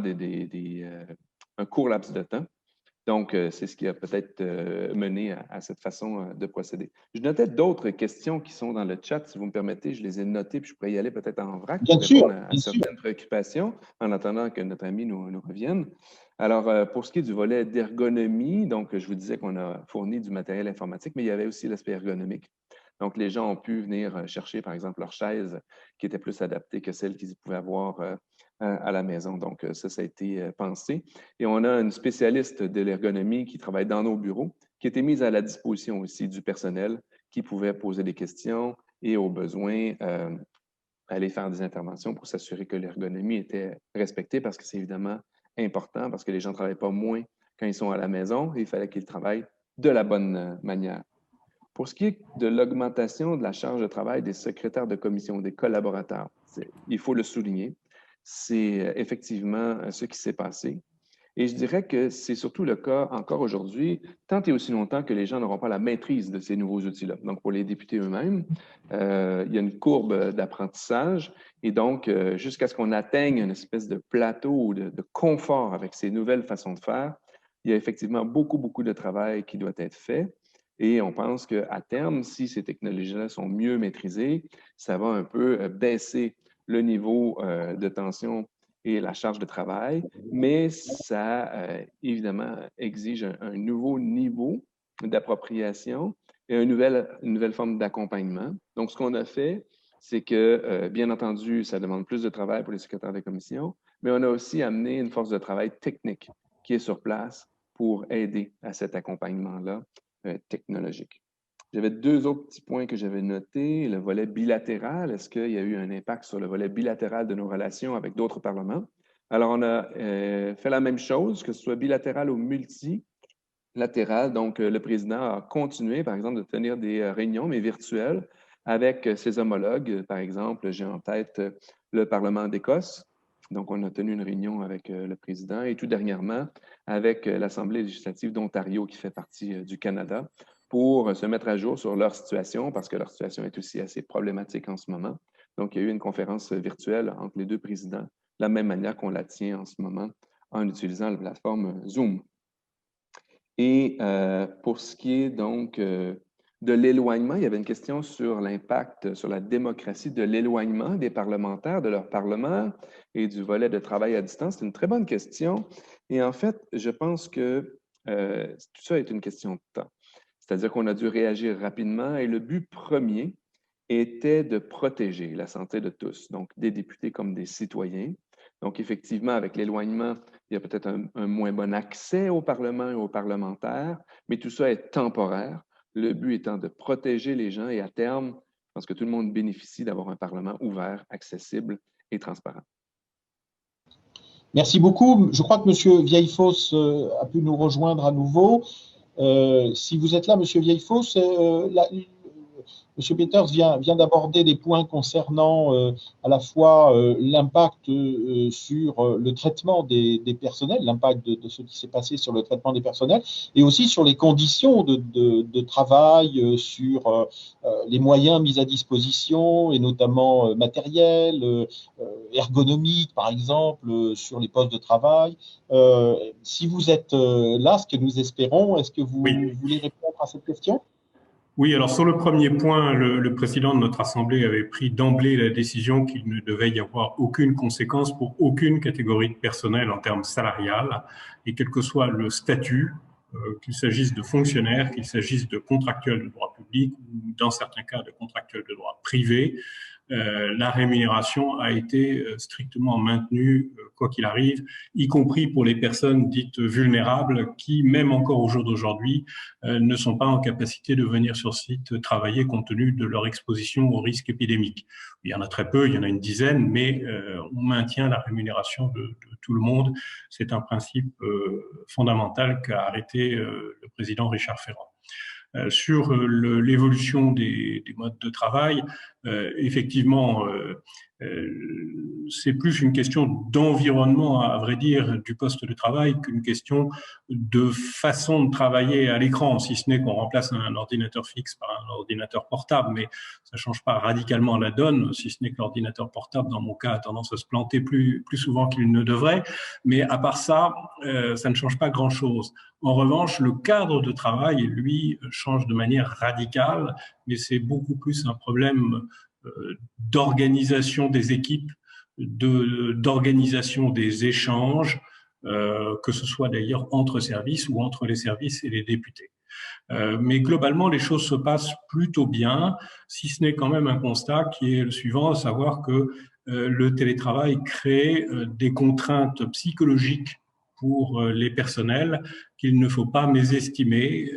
un court laps de temps. Donc, c'est ce qui a peut-être mené à cette façon de procéder. Je notais d'autres questions qui sont dans le chat, si vous me permettez. Je les ai notées, puis je pourrais y aller peut-être en vrac pour répondre à certaines préoccupations en attendant que notre ami nous revienne. Alors, pour ce qui est du volet d'ergonomie, donc, je vous disais qu'on a fourni du matériel informatique, mais il y avait aussi l'aspect ergonomique. Donc, les gens ont pu venir chercher, par exemple, leur chaise qui était plus adaptée que celle qu'ils pouvaient avoir à la maison. Donc, ça a été pensé. Et on a une spécialiste de l'ergonomie qui travaille dans nos bureaux, qui était mise à la disposition aussi du personnel qui pouvait poser des questions et, au besoin, aller faire des interventions pour s'assurer que l'ergonomie était respectée parce que c'est évidemment important, parce que les gens ne travaillent pas moins quand ils sont à la maison et il fallait qu'ils travaillent de la bonne manière. Pour ce qui est de l'augmentation de la charge de travail des secrétaires de commission, des collaborateurs, il faut le souligner, c'est effectivement ce qui s'est passé. Et je dirais que c'est surtout le cas encore aujourd'hui, tant et aussi longtemps que les gens n'auront pas la maîtrise de ces nouveaux outils-là. Donc, pour les députés eux-mêmes, il y a une courbe d'apprentissage et donc, jusqu'à ce qu'on atteigne une espèce de plateau de confort avec ces nouvelles façons de faire, il y a effectivement beaucoup de travail qui doit être fait. Et on pense qu'à terme, si ces technologies-là sont mieux maîtrisées, ça va un peu baisser le niveau de tension et la charge de travail, mais ça, évidemment, exige un nouveau niveau d'appropriation et une nouvelle forme d'accompagnement. Donc, ce qu'on a fait, c'est que, bien entendu, ça demande plus de travail pour les secrétaires de commission, mais on a aussi amené une force de travail technique qui est sur place pour aider à cet accompagnement-là technologique. J'avais deux autres petits points que j'avais notés. Le volet bilatéral, est-ce qu'il y a eu un impact sur le volet bilatéral de nos relations avec d'autres parlements? Alors, on a fait la même chose, que ce soit bilatéral ou multilatéral. Donc, le président a continué, par exemple, de tenir des réunions, mais virtuelles, avec ses homologues. Par exemple, j'ai en tête le Parlement d'Écosse. Donc, on a tenu une réunion avec le président et tout dernièrement avec l'Assemblée législative d'Ontario qui fait partie du Canada pour se mettre à jour sur leur situation parce que leur situation est aussi assez problématique en ce moment. Donc, il y a eu une conférence virtuelle entre les deux présidents, de la même manière qu'on la tient en ce moment en utilisant la plateforme Zoom. Et pour ce qui est donc de l'éloignement, il y avait une question sur l'impact sur la démocratie de l'éloignement des parlementaires, de leur parlement et du volet de travail à distance. C'est une très bonne question. Et en fait, je pense que tout ça est une question de temps. C'est-à-dire qu'on a dû réagir rapidement et le but premier était de protéger la santé de tous, donc des députés comme des citoyens. Donc, effectivement, avec l'éloignement, il y a peut-être un moins bon accès au Parlement et aux parlementaires, mais tout ça est temporaire. Le but étant de protéger les gens et à terme, je pense que tout le monde bénéficie d'avoir un Parlement ouvert, accessible et transparent. Merci beaucoup. Je crois que M. Vieillefosse a pu nous rejoindre à nouveau. Si vous êtes là, M. Vieillefosse, M. Peters vient d'aborder des points concernant à la fois l'impact sur le traitement des personnels, l'impact de ce qui s'est passé sur le traitement des personnels, et aussi sur les conditions de travail, sur les moyens mis à disposition, et notamment matériels, ergonomiques, par exemple, sur les postes de travail. Si vous êtes là, ce que nous espérons, est-ce que vous voulez répondre à cette question ? Oui, alors sur le premier point, le président de notre Assemblée avait pris d'emblée la décision qu'il ne devait y avoir aucune conséquence pour aucune catégorie de personnel en termes salarial, et quel que soit le statut, qu'il s'agisse de fonctionnaires, qu'il s'agisse de contractuels de droit public ou dans certains cas de contractuels de droit privé, la rémunération a été strictement maintenue, quoi qu'il arrive, y compris pour les personnes dites vulnérables qui, même encore au jour d'aujourd'hui, ne sont pas en capacité de venir sur site travailler compte tenu de leur exposition au risque épidémique. Il y en a très peu, il y en a une dizaine, mais on maintient la rémunération de tout le monde. C'est un principe fondamental qu'a arrêté le président Richard Ferrand. Sur l'évolution des modes de travail, effectivement, c'est plus une question d'environnement, à vrai dire, du poste de travail qu'une question de façon de travailler à l'écran, si ce n'est qu'on remplace un ordinateur fixe par un ordinateur portable, mais ça ne change pas radicalement la donne, si ce n'est que l'ordinateur portable, dans mon cas, a tendance à se planter plus souvent qu'il ne devrait. Mais à part ça, ça ne change pas grand-chose. En revanche, le cadre de travail, lui, change de manière radicale, mais c'est beaucoup plus un problème d'organisation des équipes, d'organisation des échanges, que ce soit d'ailleurs entre services ou entre les services et les députés. Mais globalement, les choses se passent plutôt bien, si ce n'est quand même un constat qui est le suivant, à savoir que le télétravail crée des contraintes psychologiques pour les personnels qu'il ne faut pas mésestimer,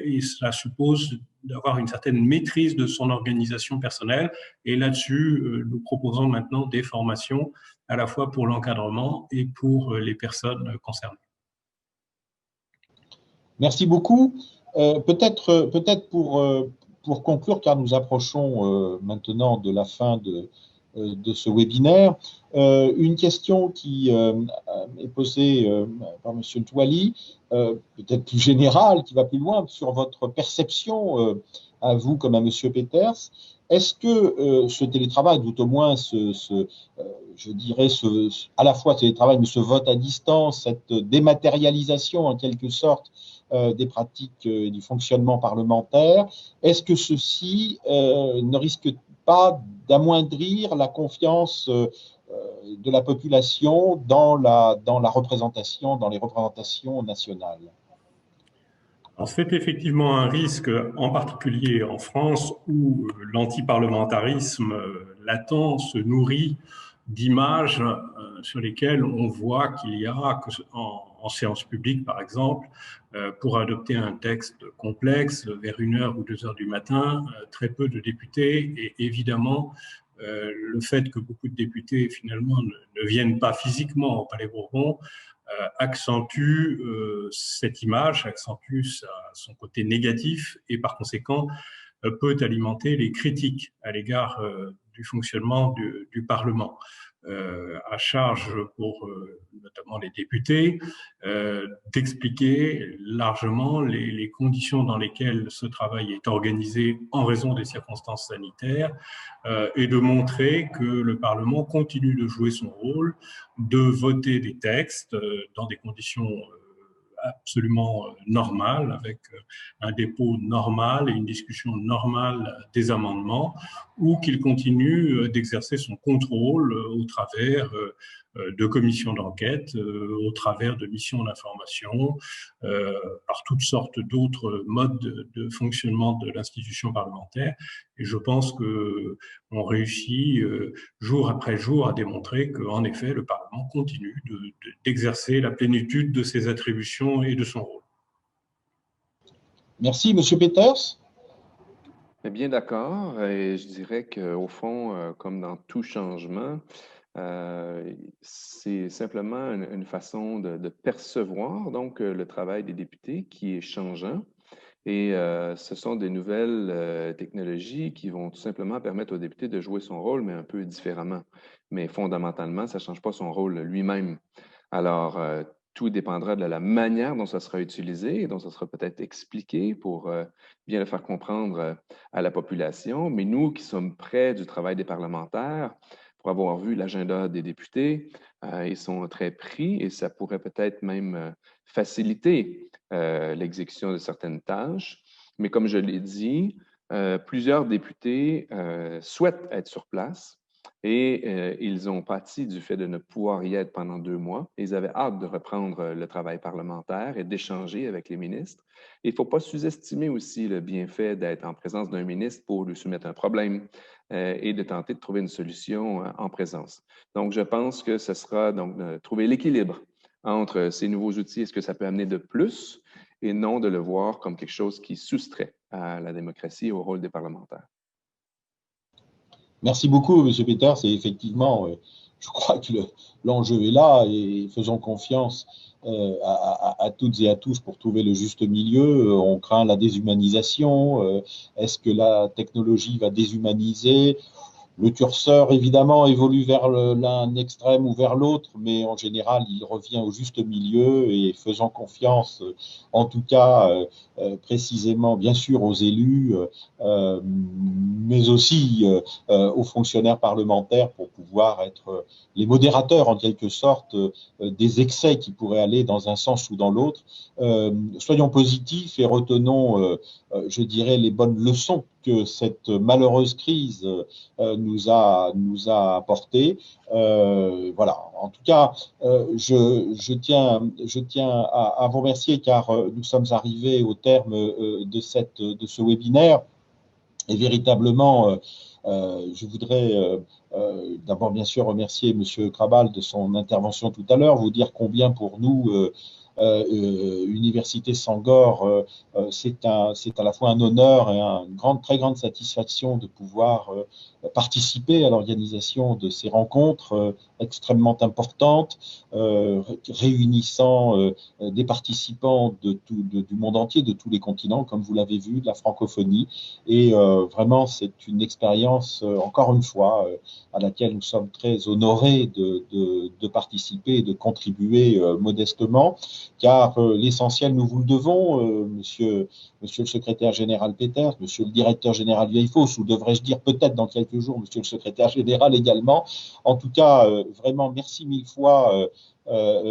et cela suppose d'avoir une certaine maîtrise de son organisation personnelle. Et là-dessus, nous proposons maintenant des formations à la fois pour l'encadrement et pour les personnes concernées. Merci beaucoup. Peut-être pour conclure, car nous approchons maintenant de la fin de ce webinaire, une question qui est posée par M. Touali, peut-être plus générale, qui va plus loin, sur votre perception à vous comme à M. Peters. Est-ce que ce télétravail, tout au moins je dirais à la fois télétravail, mais ce vote à distance, cette dématérialisation en quelque sorte des pratiques et du fonctionnement parlementaire, est-ce que ceci ne risque pas d'amoindrir la confiance de la population dans la représentation, dans les représentations nationales? C'est effectivement un risque, en particulier en France, où l'antiparlementarisme latent se nourrit d'images sur lesquelles on voit qu'il y a, en séance publique par exemple, pour adopter un texte complexe vers 1h ou 2h du matin, très peu de députés, et évidemment le fait que beaucoup de députés finalement ne viennent pas physiquement au Palais Bourbon accentue cette image, accentue son côté négatif et par conséquent peut alimenter les critiques à l'égard du fonctionnement du Parlement. À charge pour notamment les députés d'expliquer largement les conditions dans lesquelles ce travail est organisé en raison des circonstances sanitaires et de montrer que le Parlement continue de jouer son rôle, de voter des textes dans des conditions absolument normales, avec un dépôt normal et une discussion normale des amendements, ou qu'il continue d'exercer son contrôle au travers de commissions d'enquête, au travers de missions d'information, par toutes sortes d'autres modes de fonctionnement de l'institution parlementaire. Et je pense qu'on réussit jour après jour à démontrer qu'en effet, le Parlement continue d'exercer la plénitude de ses attributions et de son rôle. Merci. Monsieur Peters? Bien d'accord. Et je dirais qu'au fond, comme dans tout changement, c'est simplement une façon de percevoir donc le travail des députés qui est changeant. Et ce sont des nouvelles technologies qui vont tout simplement permettre aux députés de jouer son rôle, mais un peu différemment. Mais fondamentalement, ça ne change pas son rôle lui-même. Alors, tout dépendra de la manière dont ça sera utilisé, dont ça sera peut-être expliqué pour bien le faire comprendre à la population. Mais nous qui sommes près du travail des parlementaires, pour avoir vu l'agenda des députés, ils sont très pris et ça pourrait peut-être même faciliter l'exécution de certaines tâches. Mais comme je l'ai dit, plusieurs députés souhaitent être sur place et ils ont pâti du fait de ne pouvoir y être pendant 2 mois. Ils avaient hâte de reprendre le travail parlementaire et d'échanger avec les ministres. Il ne faut pas sous-estimer aussi le bienfait d'être en présence d'un ministre pour lui soumettre un problème et de tenter de trouver une solution en présence. Donc, je pense que ce sera donc de trouver l'équilibre entre ces nouveaux outils et ce que ça peut amener de plus et non de le voir comme quelque chose qui soustrait à la démocratie et au rôle des parlementaires. Merci beaucoup, M. Peters. Et effectivement, je crois que l'enjeu est là et faisons confiance à toutes et à tous pour trouver le juste milieu. On craint la déshumanisation. Est-ce que la technologie va déshumaniser? Le curseur, évidemment, évolue vers l'un extrême ou vers l'autre, mais en général, il revient au juste milieu et faisant confiance, en tout cas, précisément, bien sûr, aux élus, mais aussi aux fonctionnaires parlementaires pour pouvoir être les modérateurs, en quelque sorte, des excès qui pourraient aller dans un sens ou dans l'autre. Soyons positifs et retenons, je dirais, les bonnes leçons que cette malheureuse crise nous a apportées. Voilà. En tout cas, je tiens à vous remercier car nous sommes arrivés au terme de ce webinaire et véritablement, je voudrais d'abord bien sûr remercier M. Krabal de son intervention tout à l'heure, vous dire combien pour nous Université Sangor, c'est à la fois un honneur et une très grande satisfaction de pouvoir participer à l'organisation de ces rencontres extrêmement importantes, réunissant des participants du monde entier, de tous les continents, comme vous l'avez vu, de la francophonie. Et vraiment, c'est une expérience, encore une fois, à laquelle nous sommes très honorés de participer et de contribuer modestement, car l'essentiel, nous vous le devons, monsieur le secrétaire général Peters, monsieur le directeur général Vieillefausse, ou devrais-je dire peut-être dans quelques jours, monsieur le secrétaire général également. En tout cas, vraiment, merci mille fois,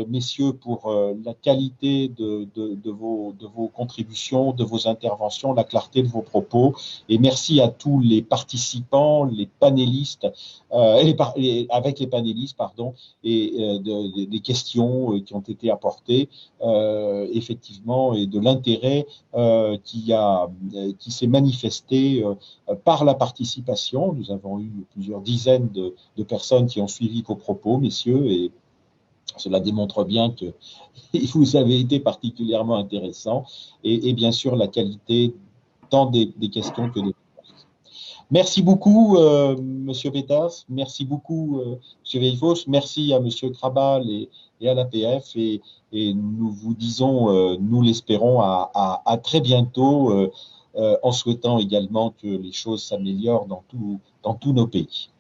messieurs, pour la qualité de vos contributions, de vos interventions, la clarté de vos propos. Et merci à tous les participants, les panélistes, avec les panélistes, pardon, et des questions qui ont été apportées, effectivement, et de l'intérêt qui s'est manifesté par la participation. Nous avons eu plusieurs dizaines de personnes qui ont suivi vos propos, messieurs, et cela démontre bien que vous avez été particulièrement intéressants et bien sûr la qualité tant des questions que des réponses. Merci beaucoup, Monsieur Peters. Merci beaucoup, Monsieur Vieillefausse. Merci à Monsieur Krabal et à l'APF. Et nous vous disons, nous l'espérons, à très bientôt, en souhaitant également que les choses s'améliorent dans tous nos pays.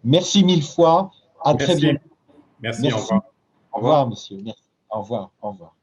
Merci mille fois. À très bientôt. Merci. Au revoir. Au revoir, monsieur. Merci. Au revoir. Au revoir.